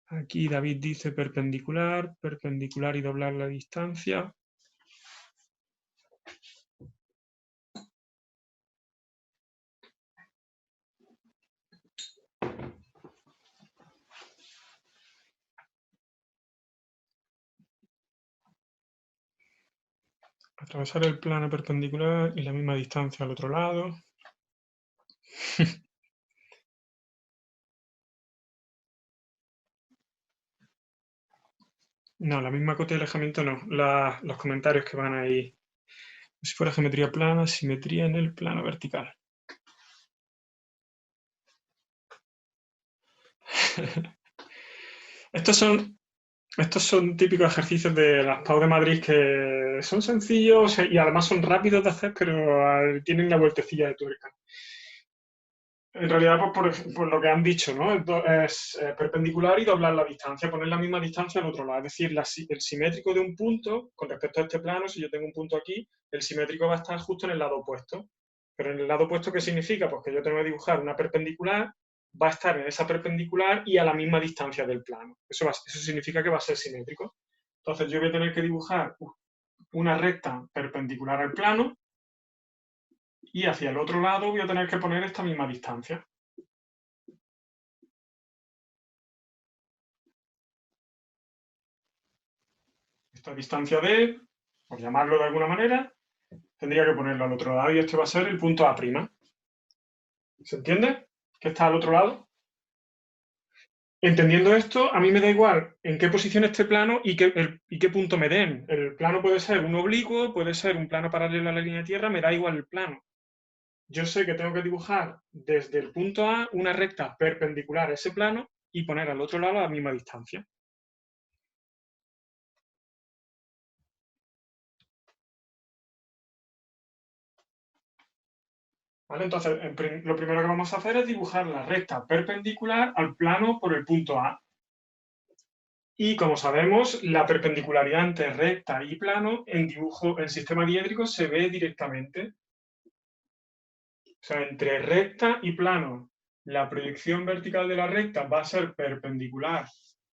Aquí David dice perpendicular, perpendicular y doblar la distancia. Atravesar el plano perpendicular y la misma distancia al otro lado. No, la misma cota de alejamiento no. Los comentarios que van ahí. Si fuera geometría plana, simetría en el plano vertical. Estos son típicos ejercicios de las PAU de Madrid que son sencillos y además son rápidos de hacer, pero tienen la vueltecilla de tuerca. En realidad, pues, por lo que han dicho, ¿no? Es perpendicular y doblar la distancia, poner la misma distancia al otro lado. Es decir, el simétrico de un punto, con respecto a este plano, si yo tengo un punto aquí, el simétrico va a estar justo en el lado opuesto. Pero en el lado opuesto, ¿qué significa? Pues que yo tengo que dibujar una perpendicular, va a estar en esa perpendicular y a la misma distancia del plano. Eso significa que va a ser simétrico. Entonces yo voy a tener que dibujar una recta perpendicular al plano y hacia el otro lado voy a tener que poner esta misma distancia. Esta distancia D, por llamarlo de alguna manera, tendría que ponerlo al otro lado y este va a ser el punto A'. ¿Se entiende? Que está al otro lado. Entendiendo esto, a mí me da igual en qué posición esté plano y qué punto me den. El plano puede ser un oblicuo, puede ser un plano paralelo a la línea de tierra, me da igual el plano. Yo sé que tengo que dibujar desde el punto A una recta perpendicular a ese plano y poner al otro lado a la misma distancia. ¿Vale? Entonces, lo primero que vamos a hacer es dibujar la recta perpendicular al plano por el punto A. Y como sabemos, la perpendicularidad entre recta y plano en dibujo, en sistema diédrico, se ve directamente. O sea, entre recta y plano, la proyección vertical de la recta va a ser perpendicular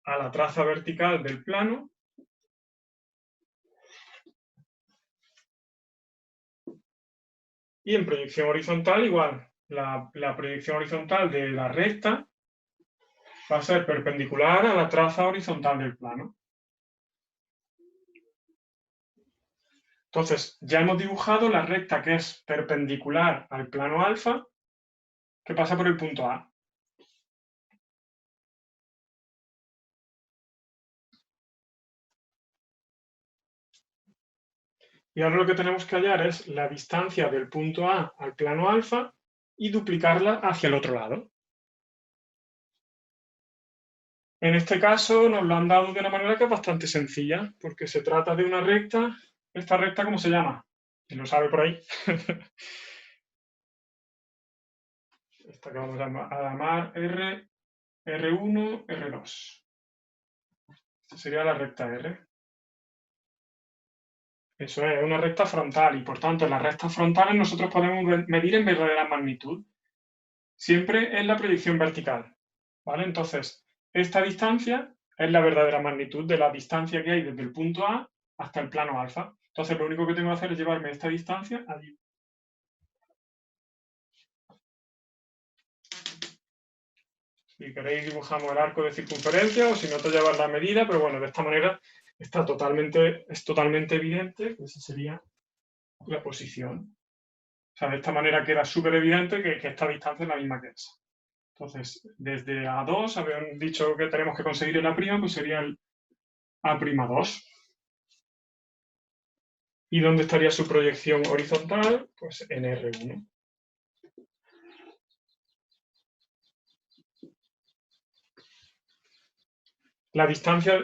a la traza vertical del plano. Y en proyección horizontal, igual. La proyección horizontal de la recta va a ser perpendicular a la traza horizontal del plano. Entonces, ya hemos dibujado la recta que es perpendicular al plano alfa, que pasa por el punto A. Y ahora lo que tenemos que hallar es la distancia del punto A al plano alfa y duplicarla hacia el otro lado. En este caso nos lo han dado de una manera que es bastante sencilla, porque se trata de una recta. ¿Esta recta cómo se llama? ¿Quién lo sabe por ahí? Esta que vamos a llamar R1, R2. Esta sería la recta R. Eso es una recta frontal y, por tanto, en las rectas frontales nosotros podemos medir en verdadera magnitud. Siempre en la proyección vertical, ¿vale? Entonces, esta distancia es la verdadera magnitud de la distancia que hay desde el punto A hasta el plano alfa. Entonces, lo único que tengo que hacer es llevarme esta distancia allí. Si queréis dibujamos el arco de circunferencia o si no te llevas la medida, pero bueno, de esta manera es totalmente evidente que esa sería la posición. O sea, de esta manera queda súper evidente que esta distancia es la misma que esa. Entonces, desde A2, habían dicho que tenemos que conseguir el A', pues sería el A'2. ¿Y dónde estaría su proyección horizontal? Pues en R1. La distancia,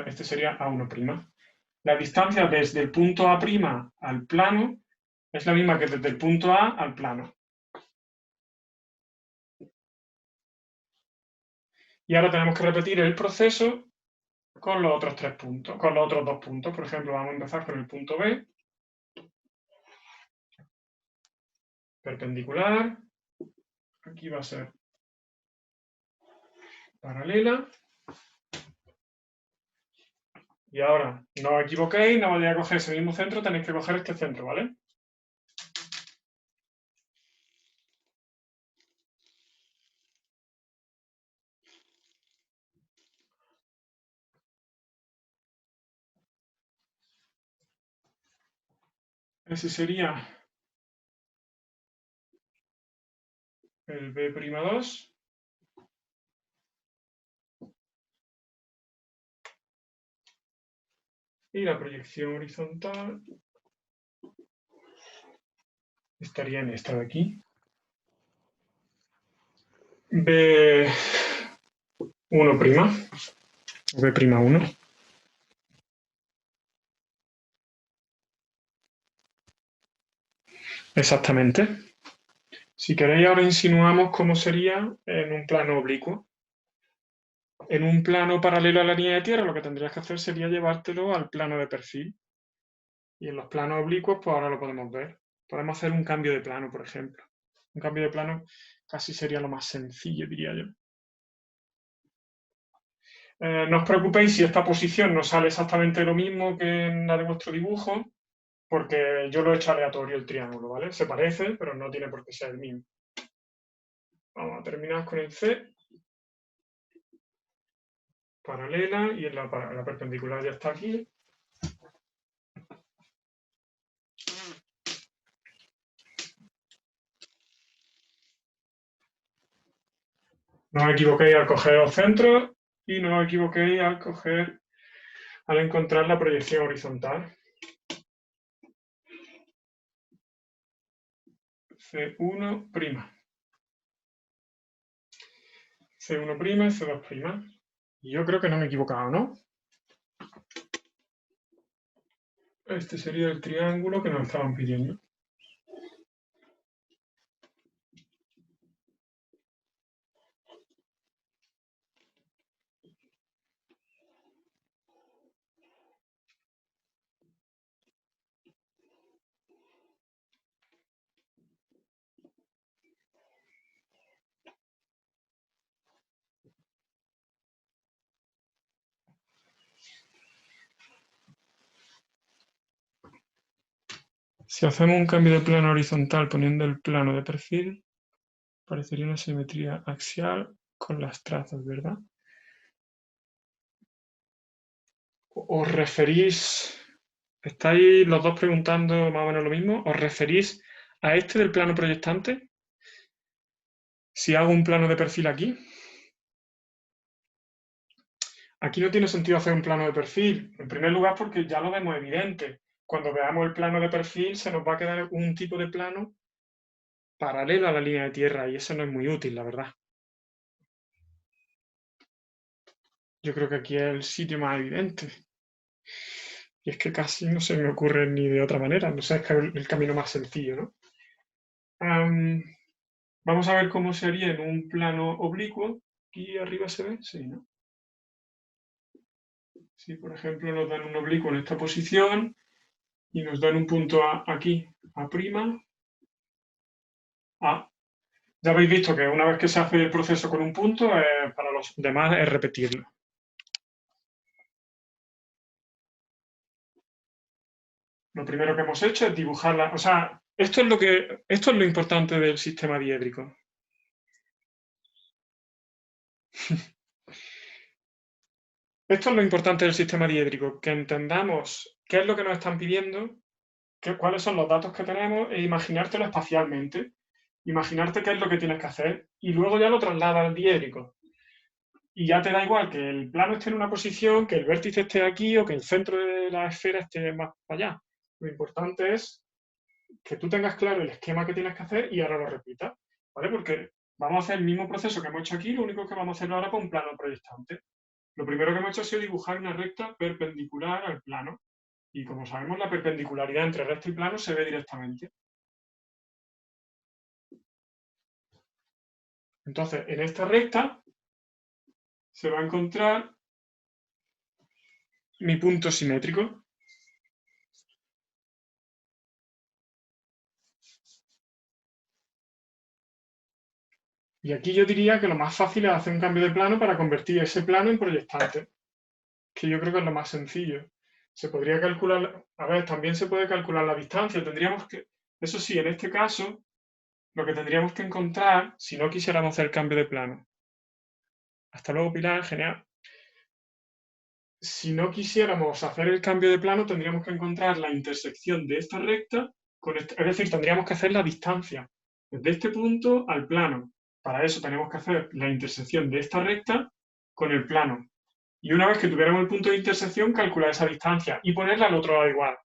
este sería A1'. La distancia desde el punto A' al plano es la misma que desde el punto A al plano. Y ahora tenemos que repetir el proceso con los otros 3 puntos, con los otros 2 puntos. Por ejemplo, vamos a empezar con el punto B. Perpendicular. Aquí va a ser paralela. Y ahora, no os equivoquéis, no vayáis a coger ese mismo centro, tenéis que coger este centro, ¿vale? Ese sería el B'2. Y la proyección horizontal estaría en esta de aquí. B1', B'1. Exactamente. Si queréis, ahora insinuamos cómo sería en un plano oblicuo. En un plano paralelo a la línea de tierra, lo que tendrías que hacer sería llevártelo al plano de perfil. Y en los planos oblicuos, pues ahora lo podemos ver. Podemos hacer un cambio de plano, por ejemplo. Un cambio de plano casi sería lo más sencillo, diría yo. No os preocupéis si esta posición no sale exactamente lo mismo que en la de vuestro dibujo, porque yo lo he hecho aleatorio el triángulo, ¿vale? Se parece, pero no tiene por qué ser el mismo. Vamos a terminar con el C. Paralela y en la perpendicular ya está aquí. No os equivoquéis al coger los centros y no os equivoquéis al encontrar la proyección horizontal. C1'. C1', C2'. Y yo creo que no me he equivocado, ¿no? Este sería el triángulo que nos estaban pidiendo. Si hacemos un cambio de plano horizontal poniendo el plano de perfil, parecería una simetría axial con las trazas, ¿verdad? ¿Os referís, estáis los dos preguntando más o menos lo mismo, os referís a este del plano proyectante? Si hago un plano de perfil aquí, aquí no tiene sentido hacer un plano de perfil. En primer lugar, porque ya lo vemos evidente. Cuando veamos el plano de perfil, se nos va a quedar un tipo de plano paralelo a la línea de tierra y eso no es muy útil, la verdad. Yo creo que aquí es el sitio más evidente. Y es que casi no se me ocurre ni de otra manera. No sé, es que es el camino más sencillo, ¿no? Vamos a ver cómo sería en un plano oblicuo. Aquí arriba se ve, sí, ¿no? Si, por ejemplo, nos dan un oblicuo en esta posición y nos dan un punto A aquí, A', A. Ya habéis visto que una vez que se hace el proceso con un punto, para los demás es repetirlo. Lo primero que hemos hecho es dibujarla. O sea, esto es lo importante del sistema diédrico. Esto es lo importante del sistema diédrico, que entendamos qué es lo que nos están pidiendo, cuáles son los datos que tenemos e imaginártelo espacialmente. Imaginarte qué es lo que tienes que hacer y luego ya lo traslada al diédrico. Y ya te da igual que el plano esté en una posición, que el vértice esté aquí o que el centro de la esfera esté más para allá. Lo importante es que tú tengas claro el esquema que tienes que hacer y ahora lo repitas, ¿vale? Porque vamos a hacer el mismo proceso que hemos hecho aquí, lo único que vamos a hacerlo ahora con un plano proyectante. Lo primero que hemos hecho ha sido dibujar una recta perpendicular al plano. Y como sabemos, la perpendicularidad entre recta y plano se ve directamente. Entonces, en esta recta se va a encontrar mi punto simétrico. Y aquí yo diría que lo más fácil es hacer un cambio de plano para convertir ese plano en proyectante, que yo creo que es lo más sencillo. Se podría calcular, a ver, también se puede calcular la distancia. Tendríamos que, eso sí, en este caso, lo que tendríamos que encontrar, si no quisiéramos hacer el cambio de plano. Hasta luego, Pilar, genial. Si no quisiéramos hacer el cambio de plano, tendríamos que encontrar la intersección de esta recta con esta, es decir, tendríamos que hacer la distancia desde este punto al plano. Para eso tenemos que hacer la intersección de esta recta con el plano. Y una vez que tuviéramos el punto de intersección, calcular esa distancia y ponerla al otro lado igual.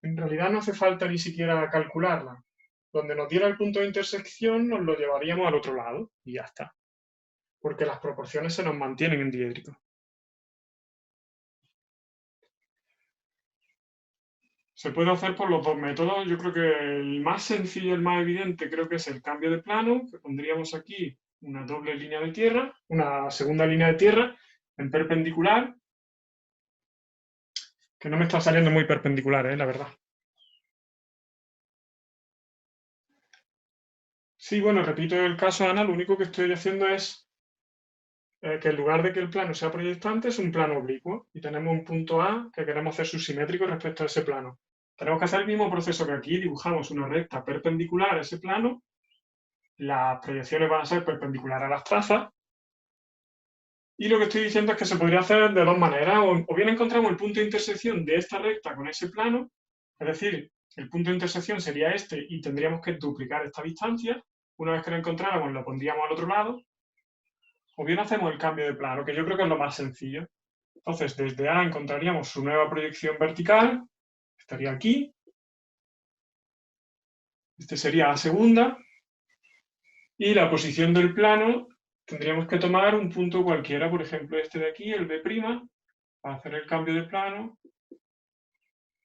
En realidad no hace falta ni siquiera calcularla. Donde nos diera el punto de intersección, nos lo llevaríamos al otro lado y ya está. Porque las proporciones se nos mantienen en diédrico. Se puede hacer por los dos métodos. Yo creo que el más sencillo, el más evidente, creo que es el cambio de plano, que pondríamos aquí una doble línea de tierra, una segunda línea de tierra en perpendicular, que no me está saliendo muy perpendicular, la verdad. Sí, bueno, repito el caso, Ana, lo único que estoy haciendo es que en lugar de que el plano sea proyectante, es un plano oblicuo y tenemos un punto A que queremos hacer subsimétrico respecto a ese plano. Tenemos que hacer el mismo proceso que aquí, dibujamos una recta perpendicular a ese plano, las proyecciones van a ser perpendiculares a las trazas, y lo que estoy diciendo es que se podría hacer de dos maneras, o bien encontramos el punto de intersección de esta recta con ese plano, es decir, el punto de intersección sería este y tendríamos que duplicar esta distancia, una vez que lo encontráramos lo pondríamos al otro lado, o bien hacemos el cambio de plano, que yo creo que es lo más sencillo. Entonces, desde A encontraríamos su nueva proyección vertical, estaría aquí, este sería A segunda, y la posición del plano tendríamos que tomar un punto cualquiera, por ejemplo este de aquí, el B', para hacer el cambio de plano,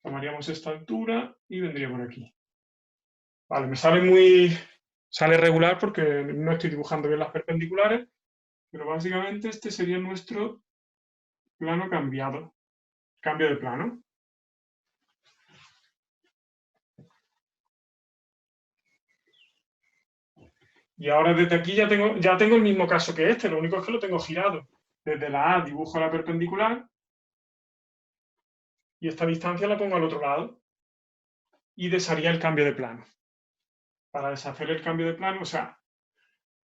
tomaríamos esta altura y vendría por aquí. Vale, me sale regular porque no estoy dibujando bien las perpendiculares, pero básicamente este sería nuestro plano cambiado, cambio de plano. Y ahora desde aquí ya tengo el mismo caso que este, lo único es que lo tengo girado. Desde la A dibujo la perpendicular y esta distancia la pongo al otro lado y desharía el cambio de plano. Para deshacer el cambio de plano, o sea,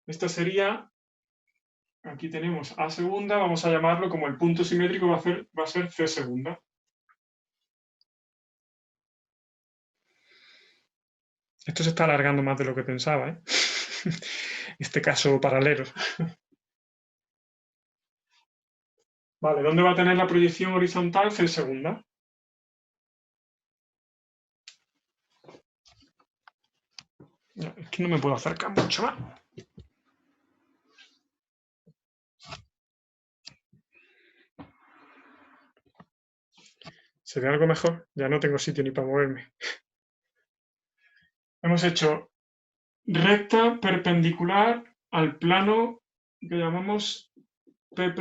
esta sería, aquí tenemos A segunda, vamos a llamarlo como el punto simétrico va a ser C segunda. Esto se está alargando más de lo que pensaba, ¿eh? Este caso paralelo. Vale, ¿dónde va a tener la proyección horizontal C segunda? Es que no me puedo acercar mucho más. ¿Se ve algo mejor? Ya no tengo sitio ni para moverme. Hemos hecho recta perpendicular al plano que llamamos P',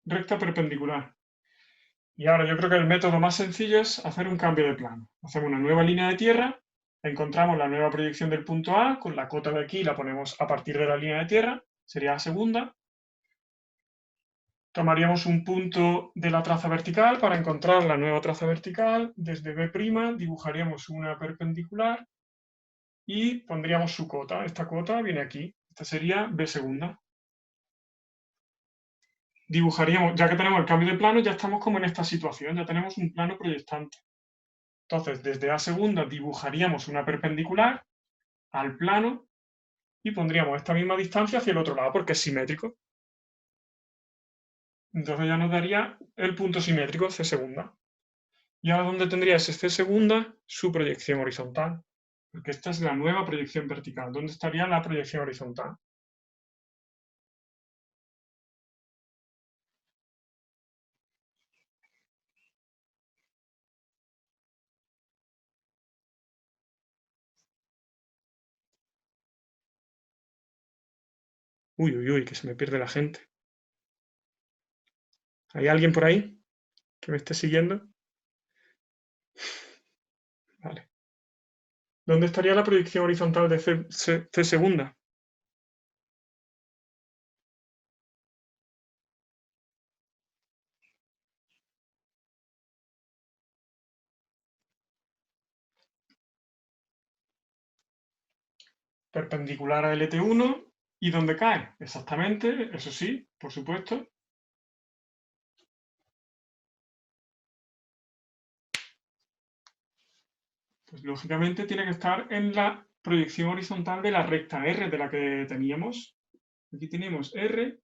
recta perpendicular. Y ahora yo creo que el método más sencillo es hacer un cambio de plano. Hacemos una nueva línea de tierra, encontramos la nueva proyección del punto A, con la cota de aquí la ponemos a partir de la línea de tierra, sería la segunda. Tomaríamos un punto de la traza vertical para encontrar la nueva traza vertical. Desde B' dibujaríamos una perpendicular y pondríamos su cota. Esta cota viene aquí. Esta sería B segunda. Dibujaríamos, ya que tenemos el cambio de plano, ya estamos como en esta situación, ya tenemos un plano proyectante. Entonces, desde A segunda dibujaríamos una perpendicular al plano y pondríamos esta misma distancia hacia el otro lado porque es simétrico. Entonces ya nos daría el punto simétrico C segunda. Y ahora, ¿dónde tendría ese C segunda? Su proyección horizontal. Porque esta es la nueva proyección vertical. ¿Dónde estaría la proyección horizontal? Uy, uy, uy, que se me pierde la gente. ¿Hay alguien por ahí que me esté siguiendo? Vale. ¿Dónde estaría la proyección horizontal de C segunda? Perpendicular a LT1. ¿Y dónde cae? Exactamente, eso sí, por supuesto. Pues lógicamente tiene que estar en la proyección horizontal de la recta R de la que teníamos. Aquí tenemos R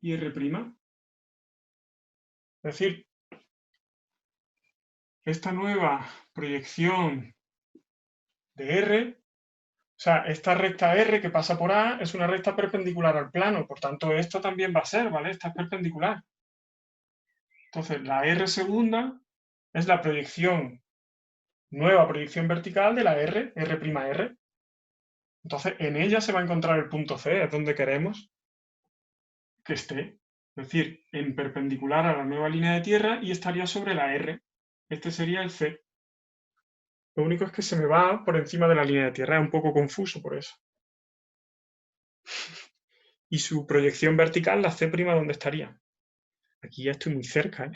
y R'. Es decir, esta nueva proyección de R, o sea, esta recta R que pasa por A es una recta perpendicular al plano, por tanto esto también va a ser, ¿vale? Esta es perpendicular. Entonces la R segunda es la proyección, nueva proyección vertical de la R'. Entonces en ella se va a encontrar el punto C, es donde queremos que esté. Es decir, en perpendicular a la nueva línea de tierra y estaría sobre la R. Este sería el C. Lo único es que se me va por encima de la línea de tierra, es un poco confuso por eso. Y su proyección vertical, la C', ¿dónde estaría? Aquí ya estoy muy cerca, ¿eh?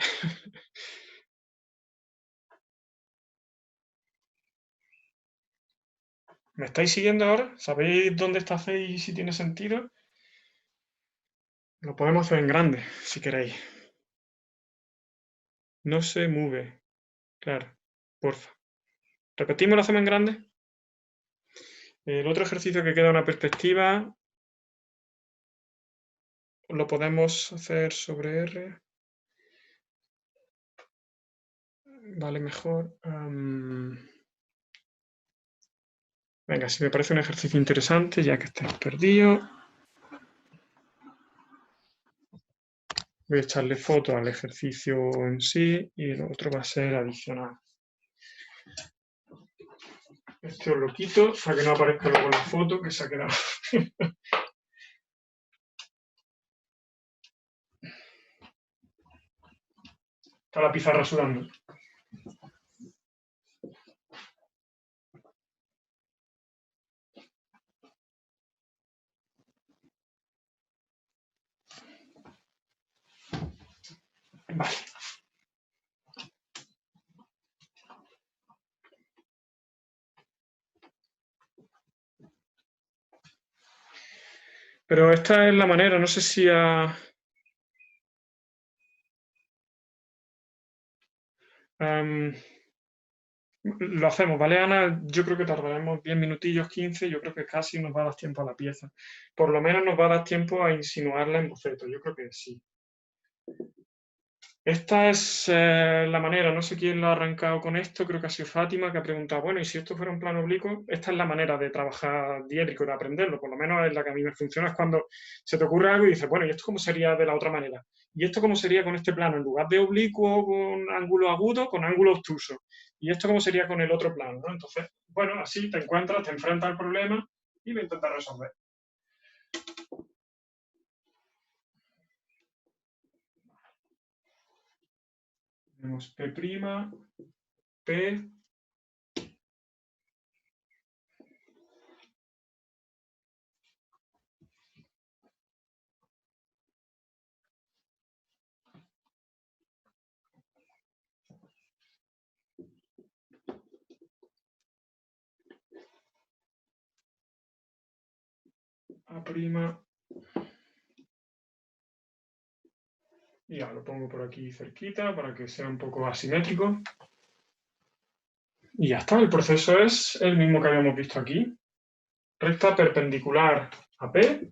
¿Me estáis siguiendo ahora? ¿Sabéis dónde está C y si tiene sentido? Lo podemos hacer en grande, si queréis. No se mueve. Claro, porfa. ¿Repetimos, lo hacemos en grande? El otro ejercicio que queda una perspectiva lo podemos hacer sobre R. Vale, mejor. Venga, si me parece un ejercicio interesante, ya que estáis perdidos. Voy a echarle foto al ejercicio en sí y el otro va a ser adicional. Este os lo quito para que no aparezca luego la foto que se ha quedado. Está la pizarra sudando. Vale. Pero esta es la manera, no sé si lo hacemos, ¿vale, Ana? Yo creo que tardaremos 10 minutillos, 15, yo creo que casi nos va a dar tiempo a la pieza. Por lo menos nos va a dar tiempo a insinuarla en boceto, yo creo que sí. Esta es la manera, no sé quién lo ha arrancado con esto, creo que ha sido Fátima, que ha preguntado, bueno, y si esto fuera un plano oblicuo, esta es la manera de trabajar diédrico, de aprenderlo, por lo menos es la que a mí me funciona, es cuando se te ocurre algo y dices, bueno, ¿y esto cómo sería de la otra manera? ¿Y esto cómo sería con este plano? En lugar de oblicuo con ángulo agudo, con ángulo obtuso. ¿Y esto cómo sería con el otro plano? ¿No? Entonces, bueno, así te encuentras, te enfrentas al problema y lo intentas resolver. Tenemos P', P, A', y ya lo pongo por aquí cerquita para que sea un poco asimétrico. Y ya está, el proceso es el mismo que habíamos visto aquí. Recta perpendicular a P.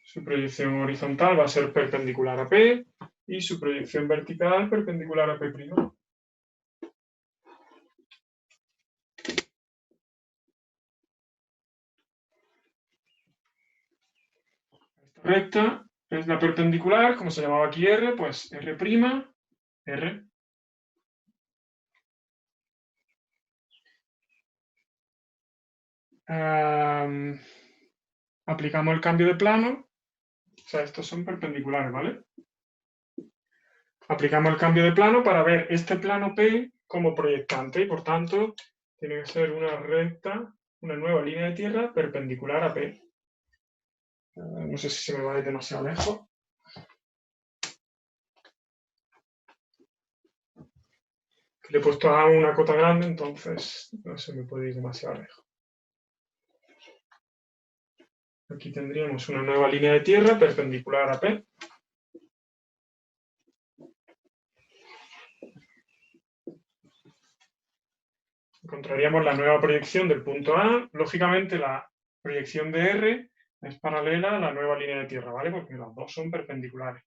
Su proyección horizontal va a ser perpendicular a P y su proyección vertical perpendicular a P'. Esta recta es la perpendicular, como se llamaba aquí R, pues R', R. Aplicamos el cambio de plano, o sea, estos son perpendiculares, ¿vale? Aplicamos el cambio de plano para ver este plano P como proyectante y por tanto tiene que ser una recta, una nueva línea de tierra perpendicular a P. No sé si se me va a ir demasiado lejos. Le he puesto a una cota grande, entonces no se me puede ir demasiado lejos. Aquí tendríamos una nueva línea de tierra perpendicular a P. Encontraríamos la nueva proyección del punto A. Lógicamente, la proyección de R es paralela a la nueva línea de tierra, ¿vale? Porque las dos son perpendiculares.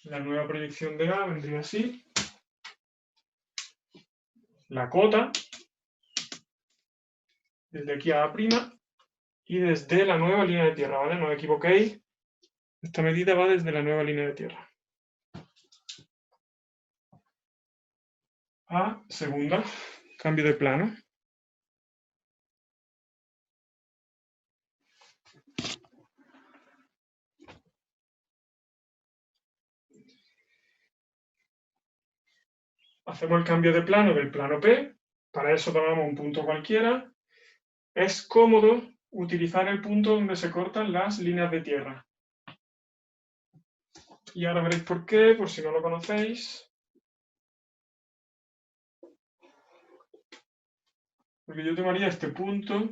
La nueva proyección de A vendría así. La cota, desde aquí a A', y desde la nueva línea de tierra, ¿vale? No os equivoquéis. Esta medida va desde la nueva línea de tierra. A segunda, cambio de plano. Hacemos el cambio de plano del plano P. Para eso tomamos un punto cualquiera. Es cómodo utilizar el punto donde se cortan las líneas de tierra. Y ahora veréis por qué, por si no lo conocéis. Porque yo tomaría este punto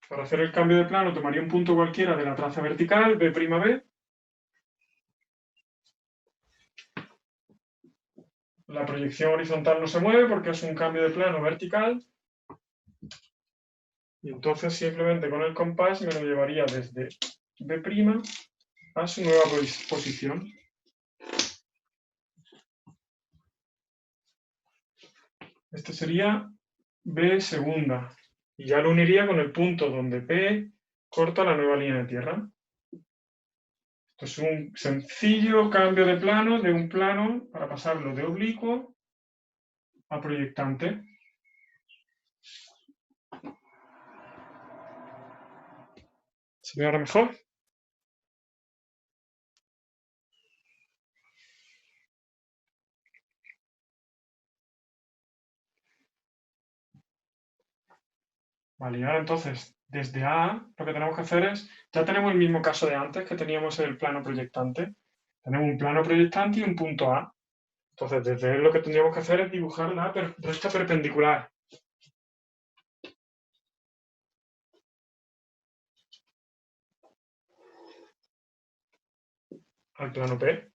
para hacer el cambio de plano, tomaría un punto cualquiera de la traza vertical, B'B. La proyección horizontal no se mueve porque es un cambio de plano vertical. Y entonces simplemente con el compás me lo llevaría desde B' a su nueva posición. Este sería B segunda. Y ya lo uniría con el punto donde P corta la nueva línea de tierra. Esto es un sencillo cambio de plano de un plano para pasarlo de oblicuo a proyectante. ¿Se ve ahora mejor? Vale, y ahora entonces, desde A, lo que tenemos que hacer es, ya tenemos el mismo caso de antes, que teníamos el plano proyectante. Tenemos un plano proyectante y un punto A. Entonces, desde él lo que tendríamos que hacer es dibujar la recta perpendicular. al plano P.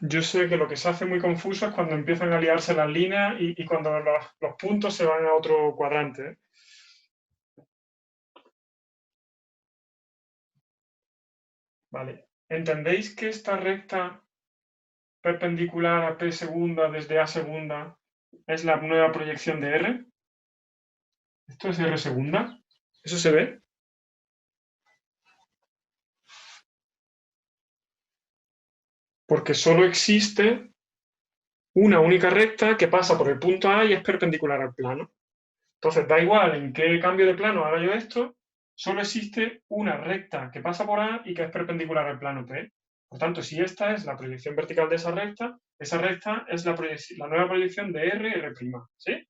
Yo sé que lo que se hace muy confuso es cuando empiezan a liarse las líneas y cuando los puntos se van a otro cuadrante, ¿eh? Vale. ¿Entendéis que esta recta perpendicular a P segunda desde A segunda es la nueva proyección de R? ¿Esto es R segunda? ¿Eso se ve? Porque solo existe una única recta que pasa por el punto A y es perpendicular al plano. Entonces, da igual en qué cambio de plano haga yo esto, solo existe una recta que pasa por A y que es perpendicular al plano P. Por tanto, si esta es la proyección vertical de esa recta es la nueva proyección de R, R', ¿sí?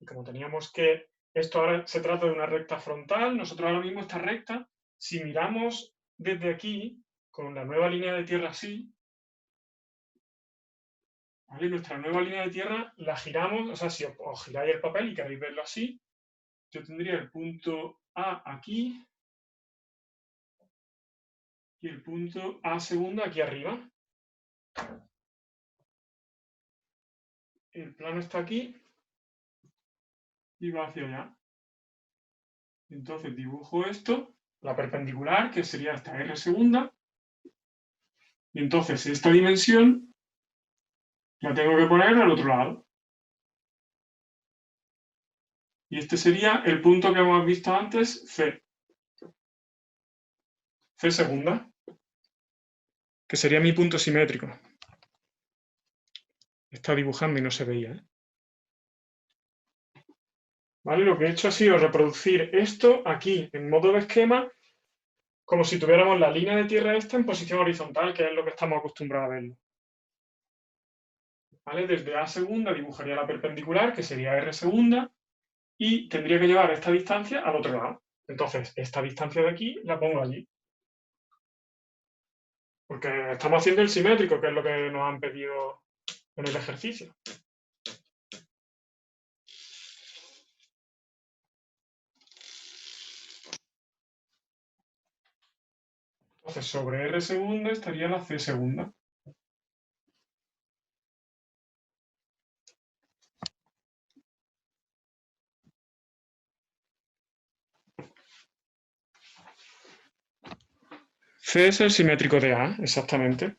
Y como teníamos que esto ahora se trata de una recta frontal, nosotros ahora mismo esta recta, si miramos desde aquí, con la nueva línea de tierra así, ¿vale? Nuestra nueva línea de tierra la giramos, o sea, si os giráis el papel y queréis verlo así, yo tendría el punto A aquí y el punto A segunda aquí arriba. El plano está aquí y va hacia allá. Entonces dibujo esto, la perpendicular, que sería esta R segunda, y entonces esta dimensión la tengo que poner al otro lado. Y este sería el punto que hemos visto antes, C. C segunda, que sería mi punto simétrico. Está dibujando y no se veía, ¿eh? ¿Vale? Lo que he hecho ha sido reproducir esto aquí en modo de esquema, como si tuviéramos la línea de tierra esta en posición horizontal, que es lo que estamos acostumbrados a verlo. ¿Vale? Desde A segunda dibujaría la perpendicular, que sería R segunda, y tendría que llevar esta distancia al otro lado. Entonces, esta distancia de aquí la pongo allí. Porque estamos haciendo el simétrico, que es lo que nos han pedido en el ejercicio. Entonces, sobre R segunda estaría la C segunda. C es el simétrico de A, exactamente.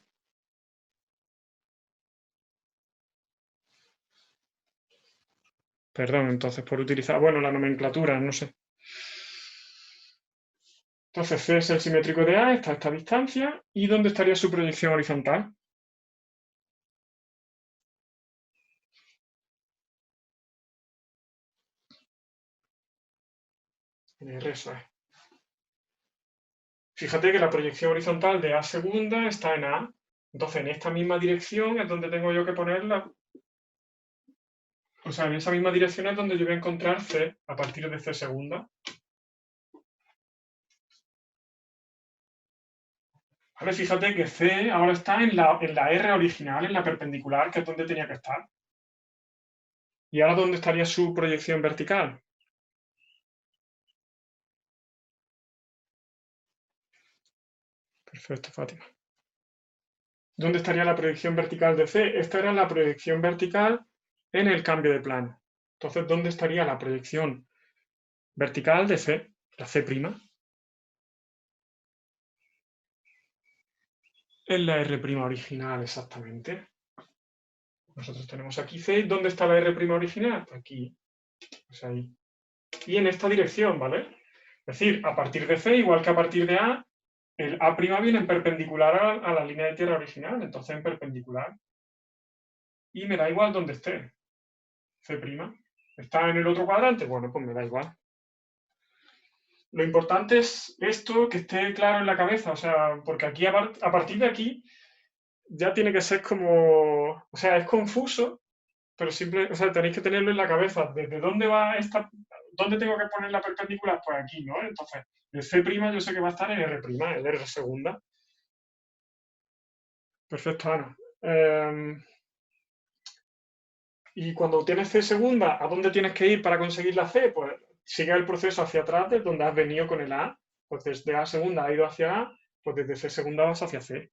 Perdón, entonces, por utilizar, bueno, la nomenclatura, no sé. Entonces, C es el simétrico de A, está a esta distancia. ¿Y dónde estaría su proyección horizontal? En R, eso es. Fíjate que la proyección horizontal de A segunda está en A. Entonces, en esta misma dirección es donde tengo yo que ponerla. O sea, en esa misma dirección es donde yo voy a encontrar C a partir de C segunda. Vale, fíjate que C ahora está en la R original, en la perpendicular, que es donde tenía que estar. ¿Y ahora dónde estaría su proyección vertical? Perfecto, Fátima. ¿Dónde estaría la proyección vertical de C? Esta era la proyección vertical en el cambio de plano. Entonces, ¿dónde estaría la proyección vertical de C? La C'. En la R' original, exactamente. Nosotros tenemos aquí C. ¿Dónde está la R' original? Aquí. Pues ahí. Y en esta dirección, ¿vale? Es decir, a partir de C, igual que a partir de A, el A' viene en perpendicular a la línea de tierra original, entonces en perpendicular. Y me da igual donde esté. C'. ¿Está en el otro cuadrante? Bueno, pues me da igual. Lo importante es esto, que esté claro en la cabeza, o sea, porque aquí a partir de aquí ya tiene que ser como, o sea, es confuso, pero siempre, o sea, tenéis que tenerlo en la cabeza. ¿Desde dónde va esta, dónde tengo que poner la perpendicular? Pues aquí, ¿no? Entonces, el C' yo sé que va a estar en R', en R segunda. Perfecto, Ana. Y cuando tienes C segunda, ¿a dónde tienes que ir para conseguir la C? Pues sigue el proceso hacia atrás desde donde has venido con el A. Pues desde A segunda ha ido hacia A, pues desde C segunda vas hacia C.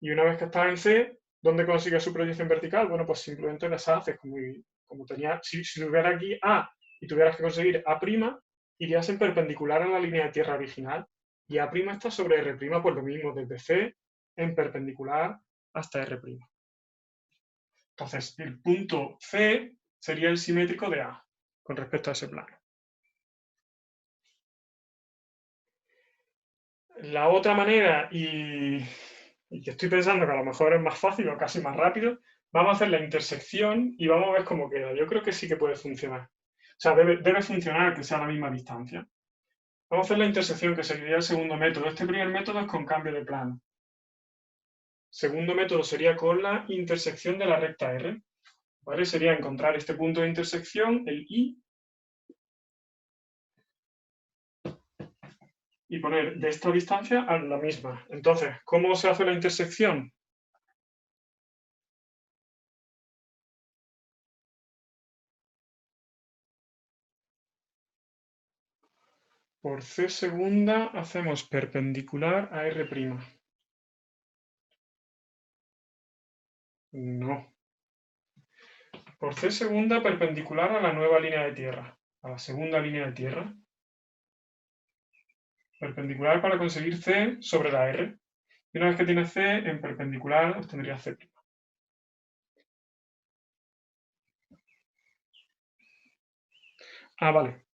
Y una vez que estás en C, ¿dónde consigues su proyección vertical? Bueno, pues simplemente las haces, como tenía, si tuviera aquí A y tuvieras que conseguir A', irías en perpendicular a la línea de tierra original. Y A' está sobre R', pues lo mismo, desde C en perpendicular hasta R'. Entonces, el punto C sería el simétrico de A con respecto a ese plano. La otra manera, y que estoy pensando que a lo mejor es más fácil o casi más rápido, vamos a hacer la intersección y vamos a ver cómo queda. Yo creo que sí que puede funcionar. O sea, debe funcionar que sea a la misma distancia. Vamos a hacer la intersección, que sería el segundo método. Este primer método es con cambio de plano. Segundo método sería con la intersección de la recta R. ¿Vale? Sería encontrar este punto de intersección, el I, y poner de esta distancia a la misma. Entonces, ¿cómo se hace la intersección? Por C segunda hacemos perpendicular a R'. No. Por C segunda perpendicular a la nueva línea de tierra, a la segunda línea de tierra. Perpendicular para conseguir C sobre la R. Y una vez que tiene C, en perpendicular obtendría C'. Ah, vale.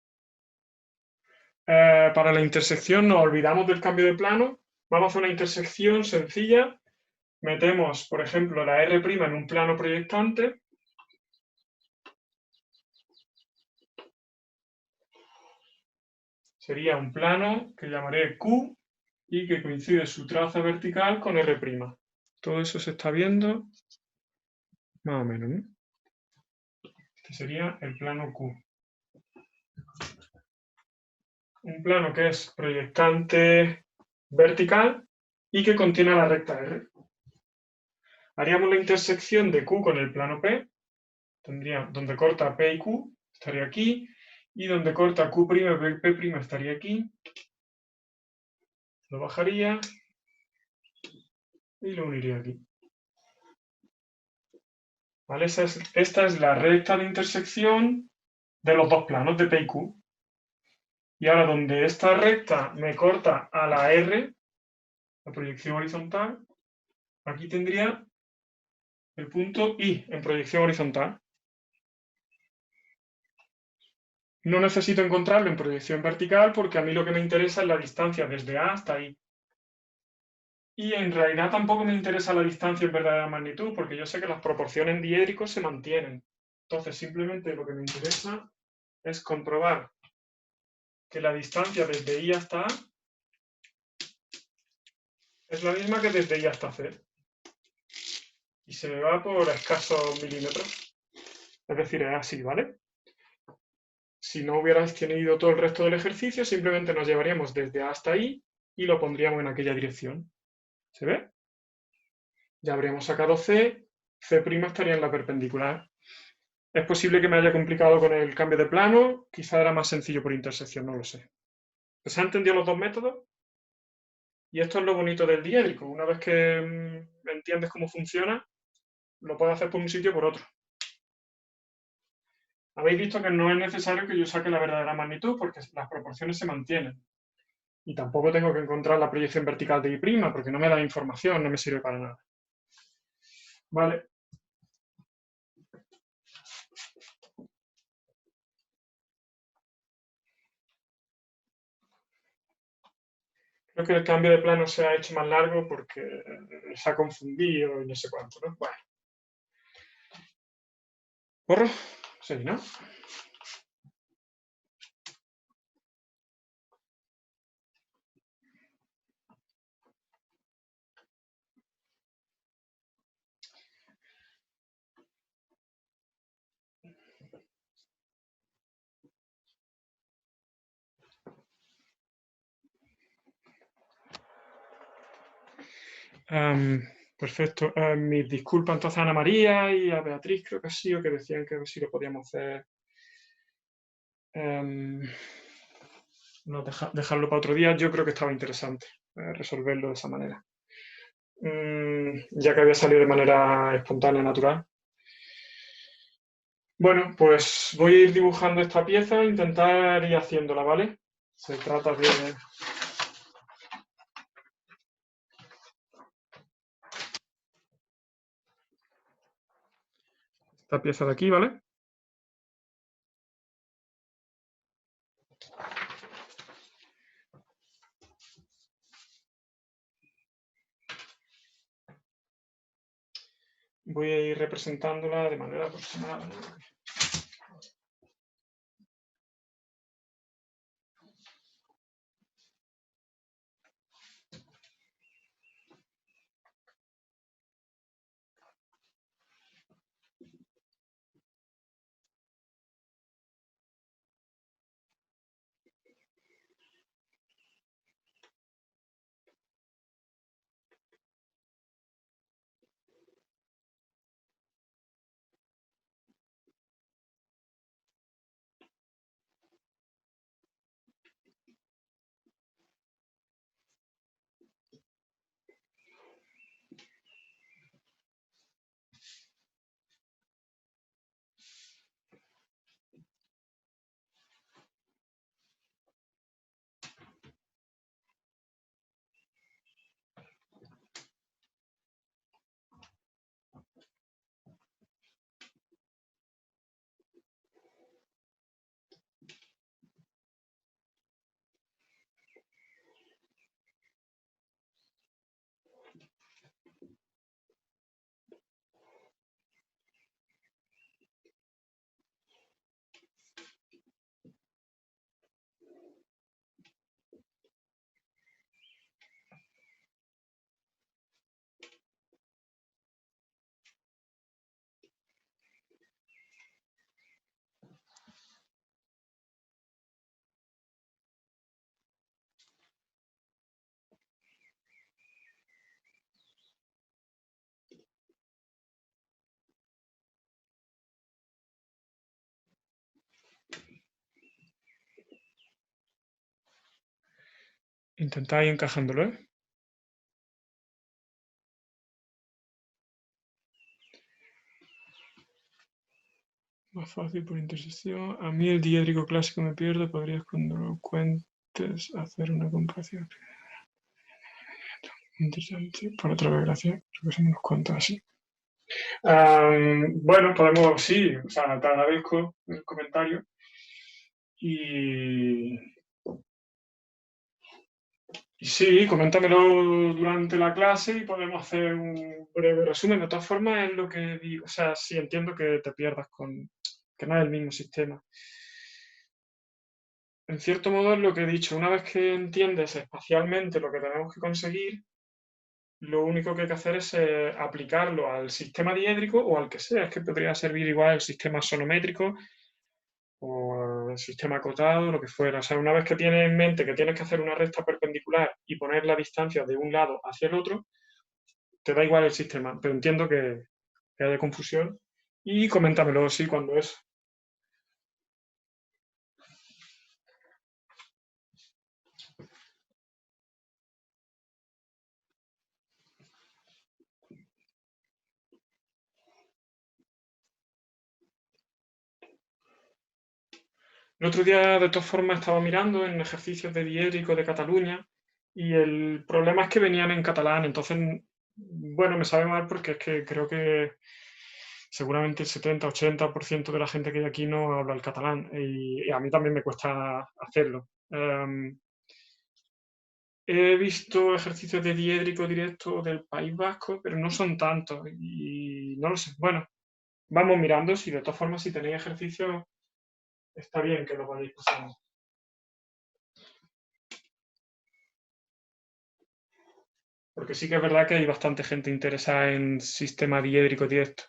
Para la intersección nos olvidamos del cambio de plano. Vamos a hacer una intersección sencilla. Metemos, por ejemplo, la R' en un plano proyectante. Sería un plano que llamaré Q y que coincide su traza vertical con R'. Todo eso se está viendo más o menos, ¿no? Este sería el plano Q. Un plano que es proyectante vertical y que contiene la recta R. Haríamos la intersección de Q con el plano P. Tendría donde corta P y Q, estaría aquí, y donde corta Q', P' estaría aquí. Lo bajaría y lo uniría aquí. ¿Vale? Esta es la recta de intersección de los dos planos de P y Q. Y ahora donde esta recta me corta a la R, la proyección horizontal, aquí tendría el punto I en proyección horizontal. No necesito encontrarlo en proyección vertical porque a mí lo que me interesa es la distancia desde A hasta I. Y en realidad tampoco me interesa la distancia en verdadera magnitud porque yo sé que las proporciones en diédricos se mantienen. Entonces simplemente lo que me interesa es comprobar que la distancia desde I hasta A es la misma que desde I hasta C. Y se me va por escasos milímetros. Es decir, es así, ¿vale? Si no hubieras tenido todo el resto del ejercicio, simplemente nos llevaríamos desde A hasta I y lo pondríamos en aquella dirección. ¿Se ve? Ya habríamos sacado C, C' estaría en la perpendicular. Es posible que me haya complicado con el cambio de plano, quizá era más sencillo por intersección, no lo sé. ¿Se han entendido los dos métodos? Y esto es lo bonito del diédrico. Una vez que entiendes cómo funciona, lo puedes hacer por un sitio o por otro. Habéis visto que no es necesario que yo saque la verdadera magnitud porque las proporciones se mantienen. Y tampoco tengo que encontrar la proyección vertical de I', porque no me da información, no me sirve para nada. Vale. Creo que el cambio de plano se ha hecho más largo porque se ha confundido y no sé cuánto, ¿no? Bueno. ¿Borro? Sí, ¿no? Perfecto. Mis disculpas entonces a Ana María y a Beatriz, creo que sí, o que decían que sí lo podíamos hacer. No, dejarlo para otro día. Yo creo que estaba interesante resolverlo de esa manera. Ya que había salido de manera espontánea, natural. Bueno, pues voy a ir dibujando esta pieza, intentar ir haciéndola, ¿vale? Se trata de esta pieza de aquí, ¿vale? Voy a ir representándola de manera aproximada, ¿no? Intentar ir encajándolo, ¿eh? Más fácil por intersección. A mí el diédrico clásico me pierde. Podrías, cuando lo cuentes, hacer una comparación. Interesante. Por otra vez, gracias. Creo que son unos cuantos así. Bueno, podemos, sí, o sea, te agradezco el comentario. Y sí, coméntamelo durante la clase y podemos hacer un breve resumen. De todas formas, es lo que digo. O sea, sí entiendo que te pierdas con que no es el mismo sistema. En cierto modo es lo que he dicho. Una vez que entiendes espacialmente lo que tenemos que conseguir, lo único que hay que hacer es aplicarlo al sistema diédrico o al que sea. Es que podría servir igual el sistema sonométrico o el sistema acotado, lo que fuera. O sea, una vez que tienes en mente que tienes que hacer una recta perpendicular y poner la distancia de un lado hacia el otro, te da igual el sistema. Pero entiendo que haya confusión. Y coméntamelo, sí, cuando es. El otro día, de todas formas, estaba mirando en ejercicios de diédrico de Cataluña y el problema es que venían en catalán. Entonces, bueno, me sabe mal porque es que creo que seguramente el 70-80% de la gente que hay aquí no habla el catalán y a mí también me cuesta hacerlo. He visto ejercicios de diédrico directo del País Vasco, pero no son tantos y no lo sé. Bueno, vamos mirando si de todas formas si tenéis ejercicios está bien que lo vayáis pasando. Porque sí que es verdad que hay bastante gente interesada en sistema diédrico directo.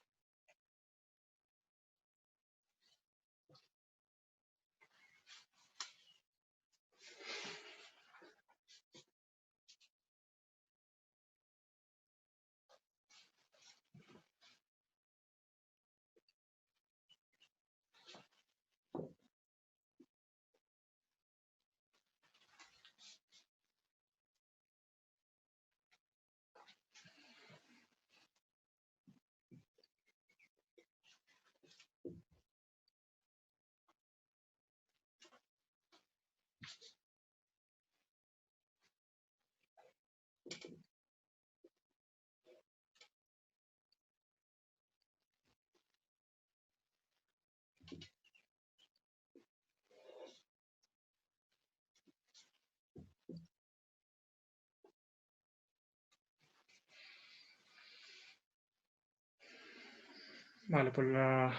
Vale, pues la...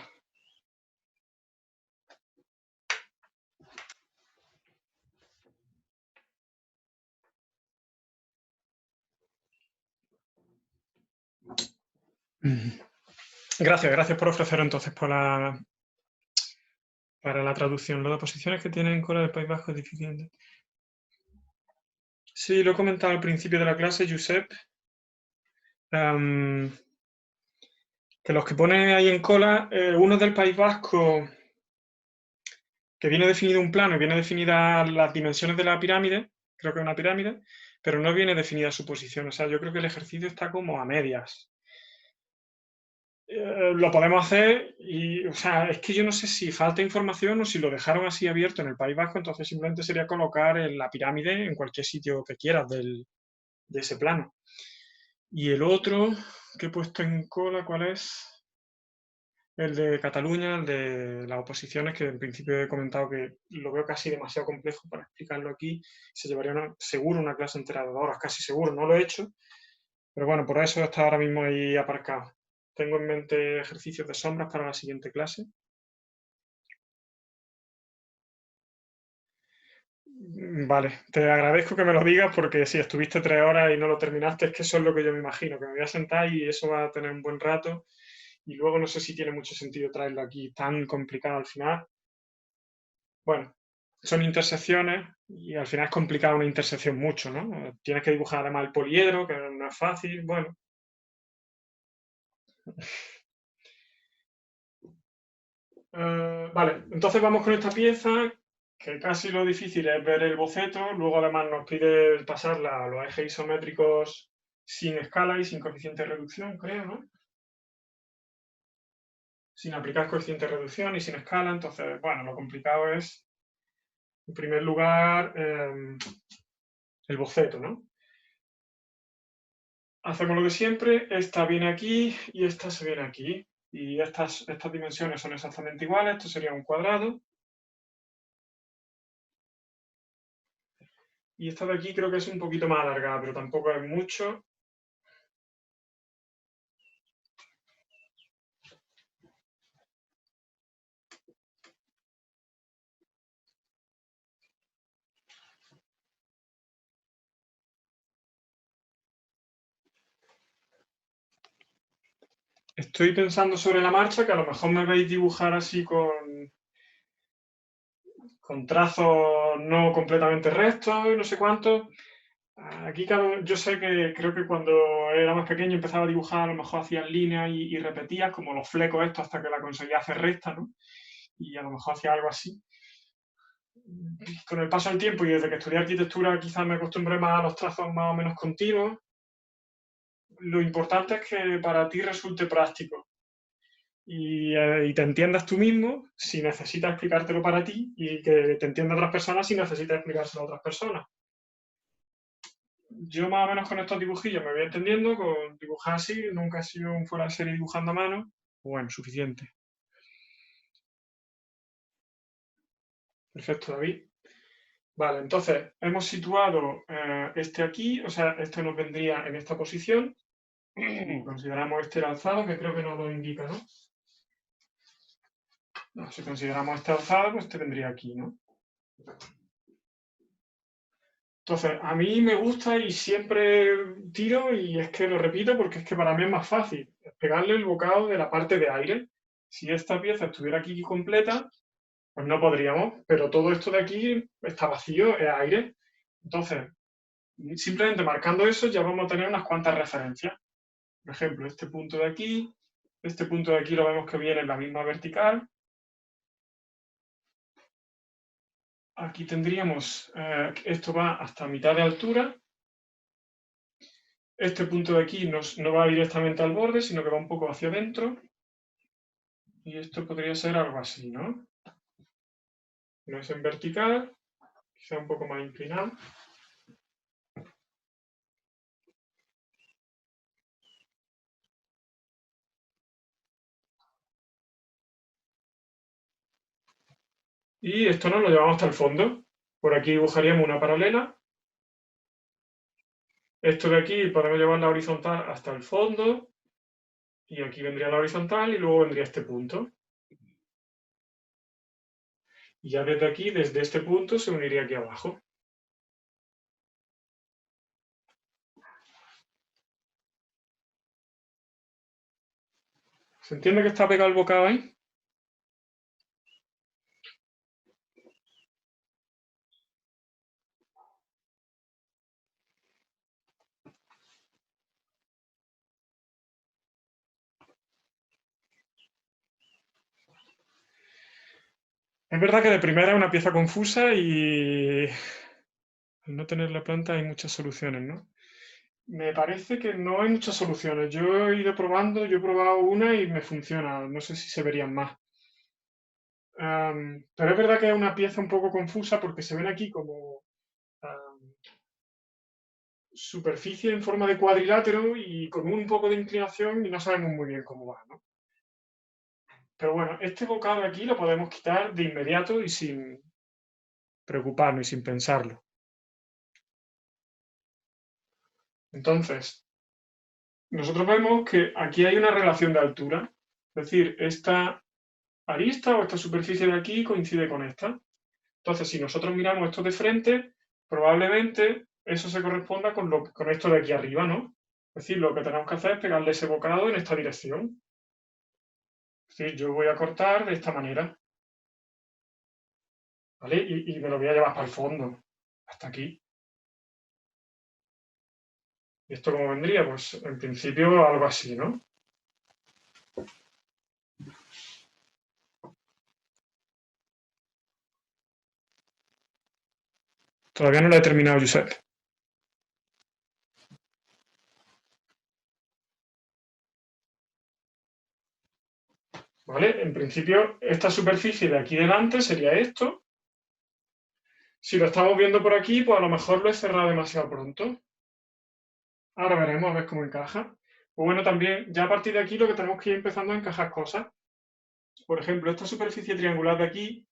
Gracias por ofrecer entonces para la traducción. Lo de posiciones que tienen cola del País Vasco es difícil. Sí, lo he comentado al principio de la clase, Josep. Que los que pone ahí en cola, uno del País Vasco, que viene definido un plano y viene definidas las dimensiones de la pirámide, creo que es una pirámide, pero no viene definida su posición. O sea, yo creo que el ejercicio está como a medias. Lo podemos hacer y, o sea, es que yo no sé si falta información o si lo dejaron así abierto en el País Vasco, entonces simplemente sería colocar la pirámide en cualquier sitio que quieras de ese plano. Y el otro que he puesto en cola, ¿cuál es? El de Cataluña, el de las oposiciones, que en principio he comentado que lo veo casi demasiado complejo para explicarlo aquí. Se llevaría seguro una clase entera de 2 horas, casi seguro, no lo he hecho. Pero bueno, por eso está ahora mismo ahí aparcado. Tengo en mente ejercicios de sombras para la siguiente clase. Vale, te agradezco que me lo digas porque si estuviste 3 horas y no lo terminaste, es que eso es lo que yo me imagino, que me voy a sentar y eso va a tener un buen rato y luego no sé si tiene mucho sentido traerlo aquí tan complicado al final. Bueno, son intersecciones y al final es complicada una intersección mucho, ¿no? Tienes que dibujar además el poliedro, que no es fácil, bueno. Vale, entonces vamos con esta pieza, que casi lo difícil es ver el boceto, luego además nos pide pasarla a los ejes isométricos sin escala y sin coeficiente de reducción, creo, ¿no? Sin aplicar coeficiente de reducción y sin escala, entonces, bueno, lo complicado es, en primer lugar, el boceto, ¿no? Hacemos lo de siempre, esta viene aquí y esta se viene aquí. Y estas dimensiones son exactamente iguales, esto sería un cuadrado. Y esta de aquí creo que es un poquito más alargada, pero tampoco es mucho. Estoy pensando sobre la marcha que a lo mejor me veis dibujar así con trazos no completamente rectos y no sé cuánto. Aquí yo sé que creo que cuando era más pequeño empezaba a dibujar, a lo mejor hacías líneas y repetías como los flecos estos hasta que la conseguía hacer recta, ¿no? Y a lo mejor hacía algo así. Con el paso del tiempo y desde que estudié arquitectura quizás me acostumbré más a los trazos más o menos continuos. Lo importante es que para ti resulte práctico y te entiendas tú mismo si necesitas explicártelo para ti y que te entiendan otras personas si necesitas explicárselo a otras personas. Yo más o menos con estos dibujillos me voy entendiendo, con dibujar así, nunca he sido un fuera de serie dibujando a mano, bueno, suficiente. Perfecto, David. Vale, entonces hemos situado este aquí, o sea, este nos vendría en esta posición. Consideramos este el alzado, que creo que no lo indica, ¿no? No, si consideramos este alzado, pues este vendría aquí, ¿no? Entonces, a mí me gusta y siempre tiro, y es que lo repito porque es que para mí es más fácil, pegarle el bocado de la parte de aire. Si esta pieza estuviera aquí completa, pues no podríamos, pero todo esto de aquí está vacío, es aire. Entonces, simplemente marcando eso ya vamos a tener unas cuantas referencias. Por ejemplo, este punto de aquí lo vemos que viene en la misma vertical. Aquí tendríamos, esto va hasta mitad de altura. Este punto de aquí no va directamente al borde, sino que va un poco hacia adentro. Y esto podría ser algo así, ¿no? No es en vertical, quizá un poco más inclinado. Y esto nos lo llevamos hasta el fondo. Por aquí dibujaríamos una paralela. Esto de aquí podemos llevarla horizontal hasta el fondo. Y aquí vendría la horizontal y luego vendría este punto. Y ya desde aquí, desde este punto, se uniría aquí abajo. ¿Se entiende que está pegado el bocado ahí? Es verdad que de primera es una pieza confusa y al no tener la planta hay muchas soluciones, ¿no? Me parece que no hay muchas soluciones. Yo he ido probando, yo he probado una y me funciona. No sé si se verían más. Pero es verdad que es una pieza un poco confusa porque se ven aquí como superficie en forma de cuadrilátero y con un poco de inclinación y no sabemos muy bien cómo va, ¿no? Pero bueno, este bocado aquí lo podemos quitar de inmediato y sin preocuparnos y sin pensarlo. Entonces, nosotros vemos que aquí hay una relación de altura. Es decir, esta arista o esta superficie de aquí coincide con esta. Entonces, si nosotros miramos esto de frente, probablemente eso se corresponda con esto de aquí arriba, ¿no? Es decir, lo que tenemos que hacer es pegarle ese bocado en esta dirección. Es decir, yo voy a cortar de esta manera, ¿vale? Y me lo voy a llevar para el fondo, hasta aquí. ¿Y esto cómo vendría? Pues en principio algo así, ¿no? Todavía no lo he terminado, Josep. ¿Vale? En principio, esta superficie de aquí delante sería esto. Si lo estamos viendo por aquí, pues a lo mejor lo he cerrado demasiado pronto. Ahora veremos a ver cómo encaja. Pues bueno, también, ya a partir de aquí lo que tenemos que ir empezando a encajar cosas. Por ejemplo, esta superficie triangular de aquí,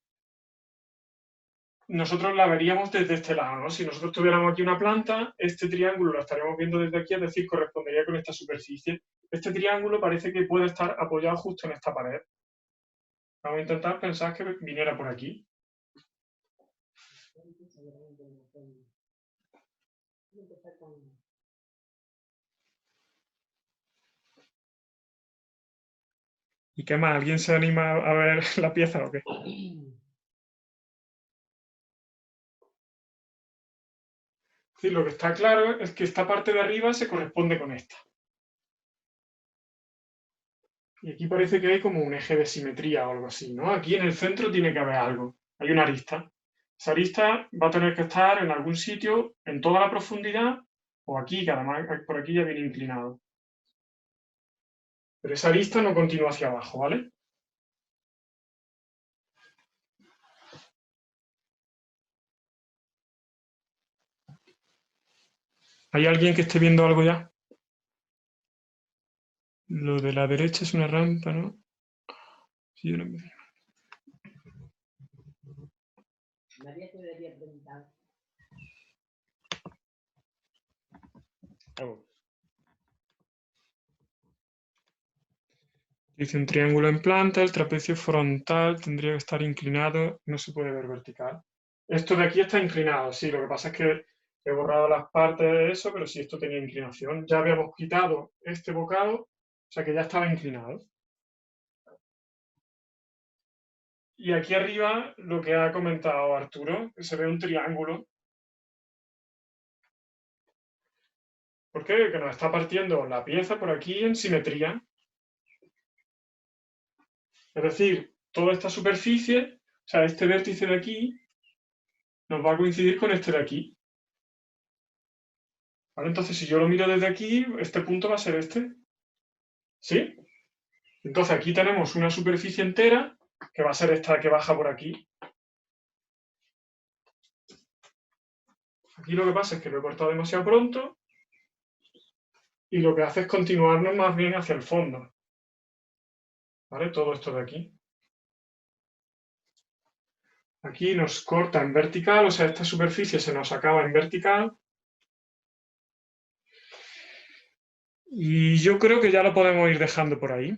nosotros la veríamos desde este lado, ¿no? Si nosotros tuviéramos aquí una planta, este triángulo lo estaríamos viendo desde aquí, es decir, correspondería con esta superficie. Este triángulo parece que puede estar apoyado justo en esta pared. Vamos a intentar pensar que viniera por aquí. ¿Y qué más? ¿Alguien se anima a ver la pieza o qué? Sí, lo que está claro es que esta parte de arriba se corresponde con esta. Y aquí parece que hay como un eje de simetría o algo así, ¿no? Aquí en el centro tiene que haber algo. Hay una arista. Esa arista va a tener que estar en algún sitio en toda la profundidad o aquí, que además por aquí ya viene inclinado. Pero esa arista no continúa hacia abajo, ¿vale? ¿Hay alguien que esté viendo algo ya? Lo de la derecha es una rampa, ¿no? Sí, yo no me... María te debería preguntar. Dice un triángulo en planta, el trapecio frontal tendría que estar inclinado, no se puede ver vertical. Esto de aquí está inclinado, sí, lo que pasa es que he borrado las partes de eso, pero sí, esto tenía inclinación. Ya habíamos quitado este bocado, o sea que ya estaba inclinado. Y aquí arriba, lo que ha comentado Arturo, que se ve un triángulo. ¿Por qué? Que nos está partiendo la pieza por aquí en simetría. Es decir, toda esta superficie, o sea, este vértice de aquí, nos va a coincidir con este de aquí. ¿Vale? Entonces, si yo lo miro desde aquí, este punto va a ser este. ¿Sí? Entonces, aquí tenemos una superficie entera, que va a ser esta que baja por aquí. Aquí lo que pasa es que lo he cortado demasiado pronto y lo que hace es continuarnos más bien hacia el fondo. ¿Vale? Todo esto de aquí. Aquí nos corta en vertical, o sea, esta superficie se nos acaba en vertical. Y yo creo que ya lo podemos ir dejando por ahí.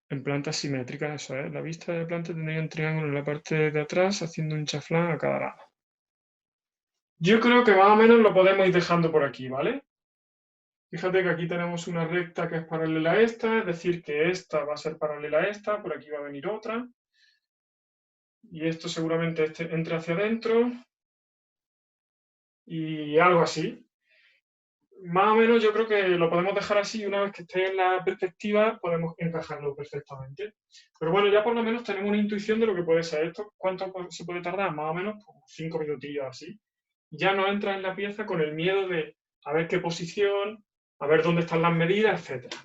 En planta simétrica, eso es. La vista de planta tendría un triángulo en la parte de atrás, haciendo un chaflán a cada lado. Yo creo que más o menos lo podemos ir dejando por aquí, ¿vale? Fíjate que aquí tenemos una recta que es paralela a esta, es decir, que esta va a ser paralela a esta, por aquí va a venir otra. Y esto seguramente entre hacia adentro. Y algo así. Más o menos yo creo que lo podemos dejar así y una vez que esté en la perspectiva podemos encajarlo perfectamente. Pero bueno, ya por lo menos tenemos una intuición de lo que puede ser esto. ¿Cuánto se puede tardar? Más o menos como 5 minutillos así. Ya no entras en la pieza con el miedo de a ver qué posición, a ver dónde están las medidas, etcétera.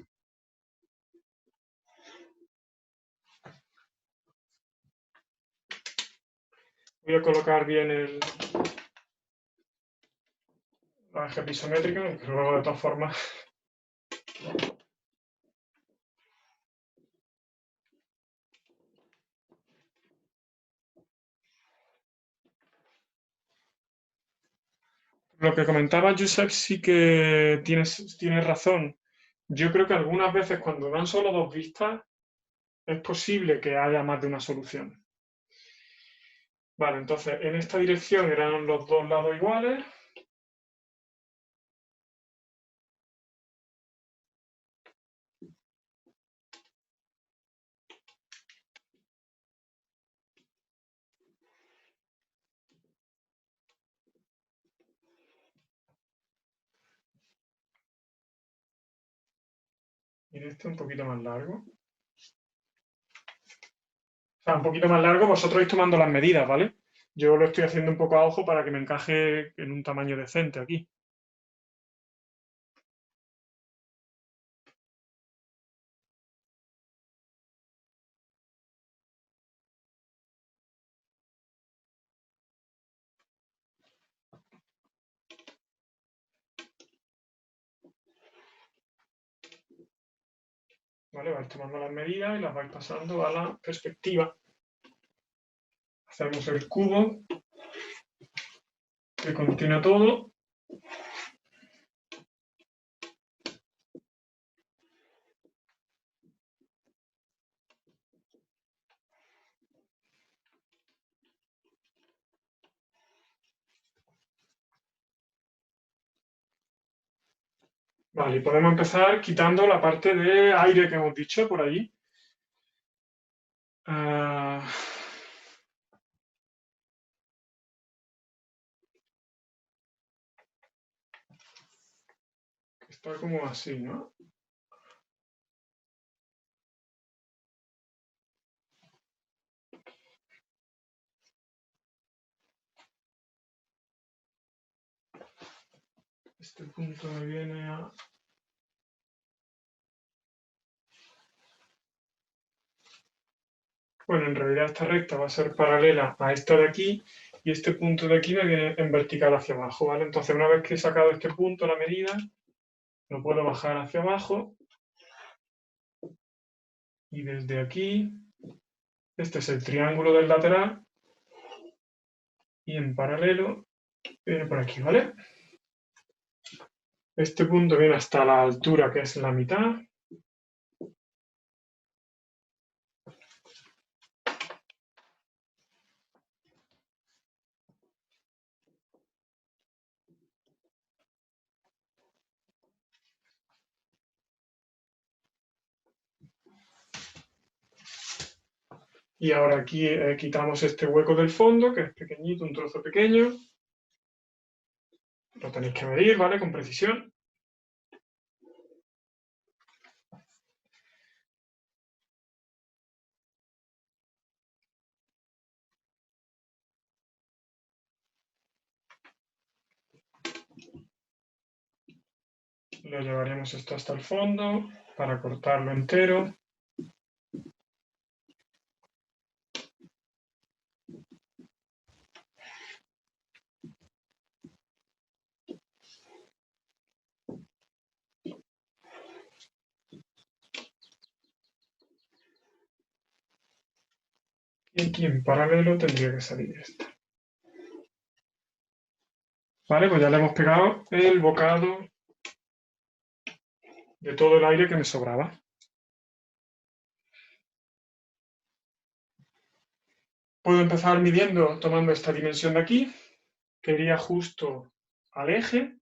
Voy a colocar bien la eje pisométrica, pero luego de todas formas. Lo que comentaba Josep sí que tienes razón. Yo creo que algunas veces cuando dan solo dos vistas es posible que haya más de una solución. Vale, entonces en esta dirección eran los dos lados iguales. Y en este un poquito más largo. O sea, un poquito más largo, vosotros ir tomando las medidas, ¿vale? Yo lo estoy haciendo un poco a ojo para que me encaje en un tamaño decente aquí. ¿Vale? Vais tomando las medidas y las vais pasando a la perspectiva. Hacemos el cubo que contiene todo. Vale, y podemos empezar quitando la parte de aire que hemos dicho por ahí. Está como así, ¿no? Este punto me viene a... Bueno, en realidad esta recta va a ser paralela a esta de aquí y este punto de aquí me viene en vertical hacia abajo, ¿vale? Entonces, una vez que he sacado este punto, la medida, lo puedo bajar hacia abajo y desde aquí, este es el triángulo del lateral y en paralelo viene por aquí, ¿vale? Este punto viene hasta la altura que es la mitad. Y ahora aquí quitamos este hueco del fondo, que es pequeñito, un trozo pequeño. Lo tenéis que medir, ¿vale? Con precisión. Lo llevaremos esto hasta el fondo para cortarlo entero. Y aquí en paralelo tendría que salir esto. Vale, pues ya le hemos pegado el bocado de todo el aire que me sobraba. Puedo empezar midiendo tomando esta dimensión de aquí, que iría justo al eje.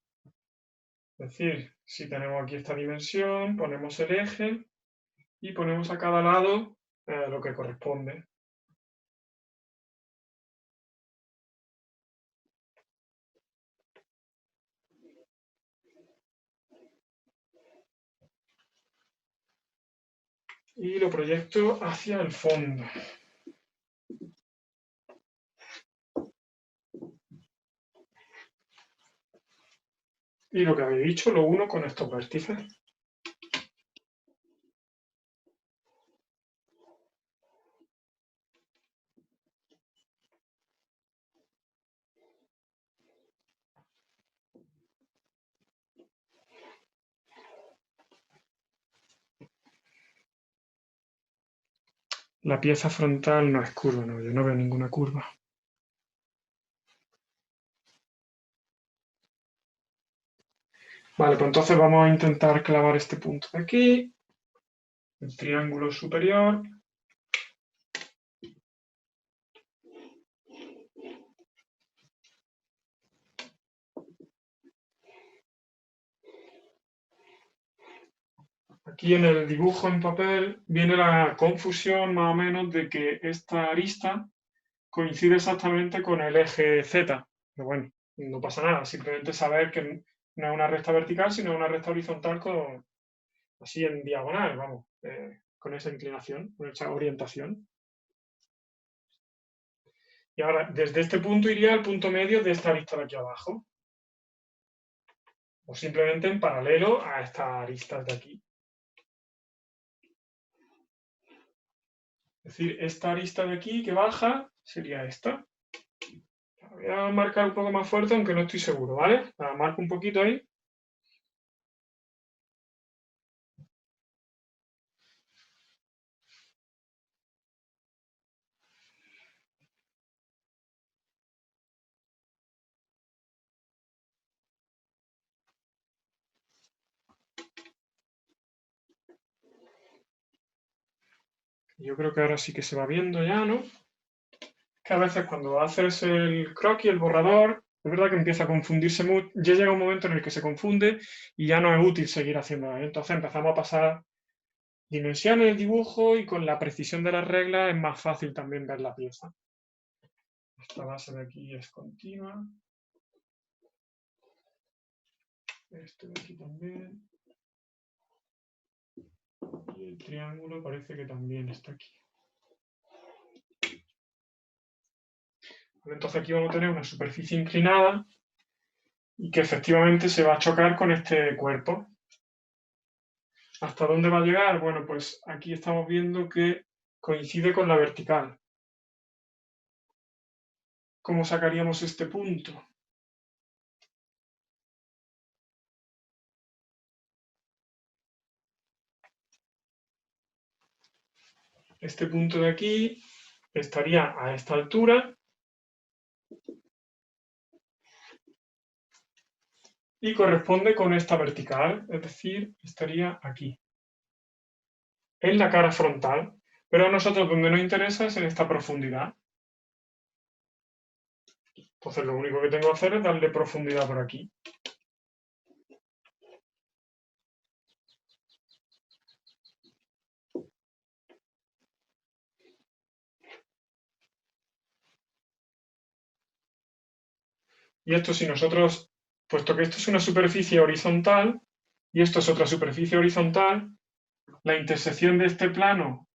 Es decir, si tenemos aquí esta dimensión, ponemos el eje y ponemos a cada lado lo que corresponde. Y lo proyecto hacia el fondo. Y lo que había dicho, lo uno con estos vértices. La pieza frontal no es curva, no, yo no veo ninguna curva. Vale, pues entonces vamos a intentar clavar este punto de aquí, el triángulo superior. Aquí en el dibujo en papel viene la confusión más o menos de que esta arista coincide exactamente con el eje Z. Pero bueno, no pasa nada, simplemente saber que no es una recta vertical, sino una recta horizontal así en diagonal, vamos, con esa inclinación, con esa orientación. Y ahora, desde este punto iría al punto medio de esta arista de aquí abajo. O simplemente en paralelo a estas aristas de aquí. Es decir, esta arista de aquí que baja sería esta. La voy a marcar un poco más fuerte, aunque no estoy seguro, ¿vale? La marco un poquito ahí. Yo creo que ahora sí que se va viendo ya, ¿no? Que a veces cuando haces el croquis, el borrador, es verdad que empieza a confundirse mucho. Ya llega un momento en el que se confunde y ya no es útil seguir haciendo. Entonces empezamos a pasar dimensiones del dibujo y con la precisión de las reglas es más fácil también ver la pieza. Esta base de aquí es continua. Este de aquí también. Y el triángulo parece que también está aquí. Entonces aquí vamos a tener una superficie inclinada y que efectivamente se va a chocar con este cuerpo. ¿Hasta dónde va a llegar? Bueno, pues aquí estamos viendo que coincide con la vertical. ¿Cómo sacaríamos este punto? Este punto de aquí estaría a esta altura y corresponde con esta vertical, es decir, estaría aquí, en la cara frontal, pero a nosotros donde nos interesa es en esta profundidad. Entonces lo único que tengo que hacer es darle profundidad por aquí. Y esto si nosotros, puesto que esto es una superficie horizontal y esto es otra superficie horizontal, la intersección de este plano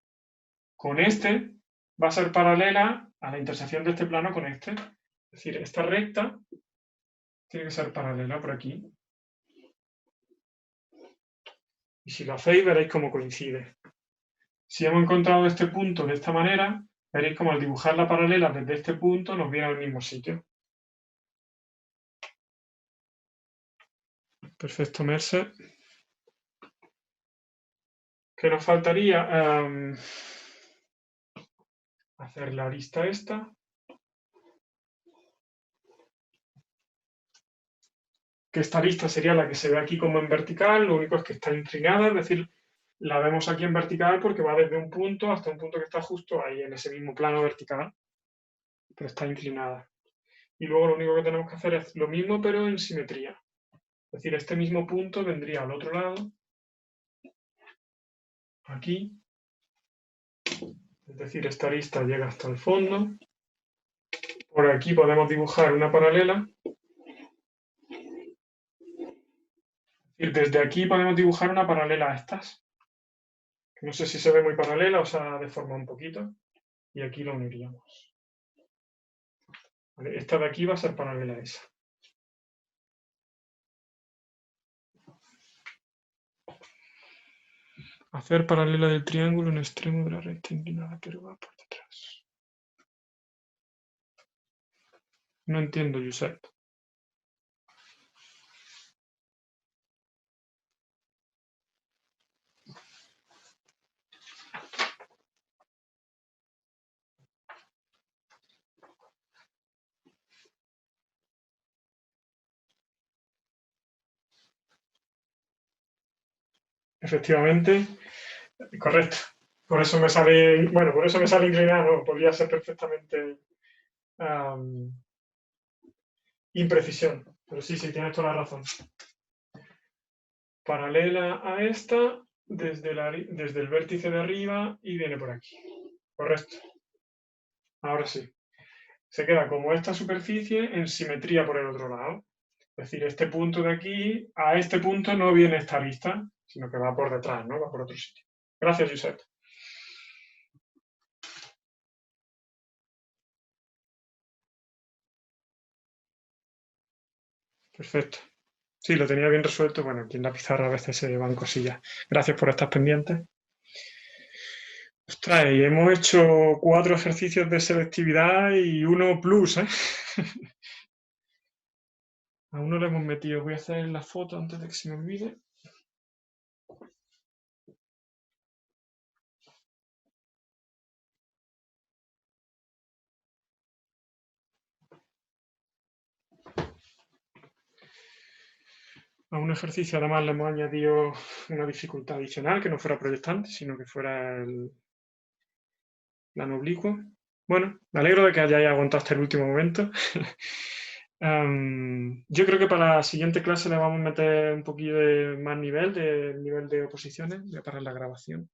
con este va a ser paralela a la intersección de este plano con este. Es decir, esta recta tiene que ser paralela por aquí. Y si lo hacéis veréis cómo coincide. Si hemos encontrado este punto de esta manera, veréis cómo al dibujar la paralela desde este punto nos viene al mismo sitio. Perfecto, Merce. ¿Qué nos faltaría? Hacer la arista esta. que esta arista sería la que se ve aquí como en vertical, lo único es que está inclinada, es decir, la vemos aquí en vertical porque va desde un punto hasta un punto que está justo ahí, en ese mismo plano vertical, pero está inclinada. Y luego lo único que tenemos que hacer es lo mismo, pero en simetría. Es decir, este mismo punto vendría al otro lado, aquí. Es decir, esta arista llega hasta el fondo. Por aquí podemos dibujar una paralela. Y desde aquí podemos dibujar una paralela a estas. No sé si se ve muy paralela o se ha deformado un poquito. Y aquí lo uniríamos. ¿Vale? Esta de aquí va a ser paralela a esa. Hacer paralela del triángulo en extremo de la recta inclinada que va por detrás. No entiendo, Josep. Efectivamente, correcto. Por eso me sale, bueno, por eso me sale inclinado. Podría ser perfectamente imprecisión. Pero sí, tienes toda la razón. Paralela a esta desde el vértice de arriba y viene por aquí. Correcto. Ahora sí. Se queda como esta superficie en simetría por el otro lado. Es decir, este punto de aquí, a este punto no viene esta arista, sino que va por detrás, ¿no? Va por otro sitio. Gracias, Josep. Perfecto. Sí, lo tenía bien resuelto. Bueno, aquí en la pizarra a veces se van cosillas. Gracias por estar pendientes. Ostras, y hemos hecho 4 ejercicios de selectividad y 1 plus, ¿eh? A uno le hemos metido. Voy a hacer la foto antes de que se me olvide. A un ejercicio además le hemos añadido una dificultad adicional, que no fuera proyectante, sino que fuera el plano oblicuo. Bueno, me alegro de que hayáis aguantado hasta el último momento. Yo creo que para la siguiente clase le vamos a meter un poquillo de más nivel de oposiciones. Voy a parar la grabación.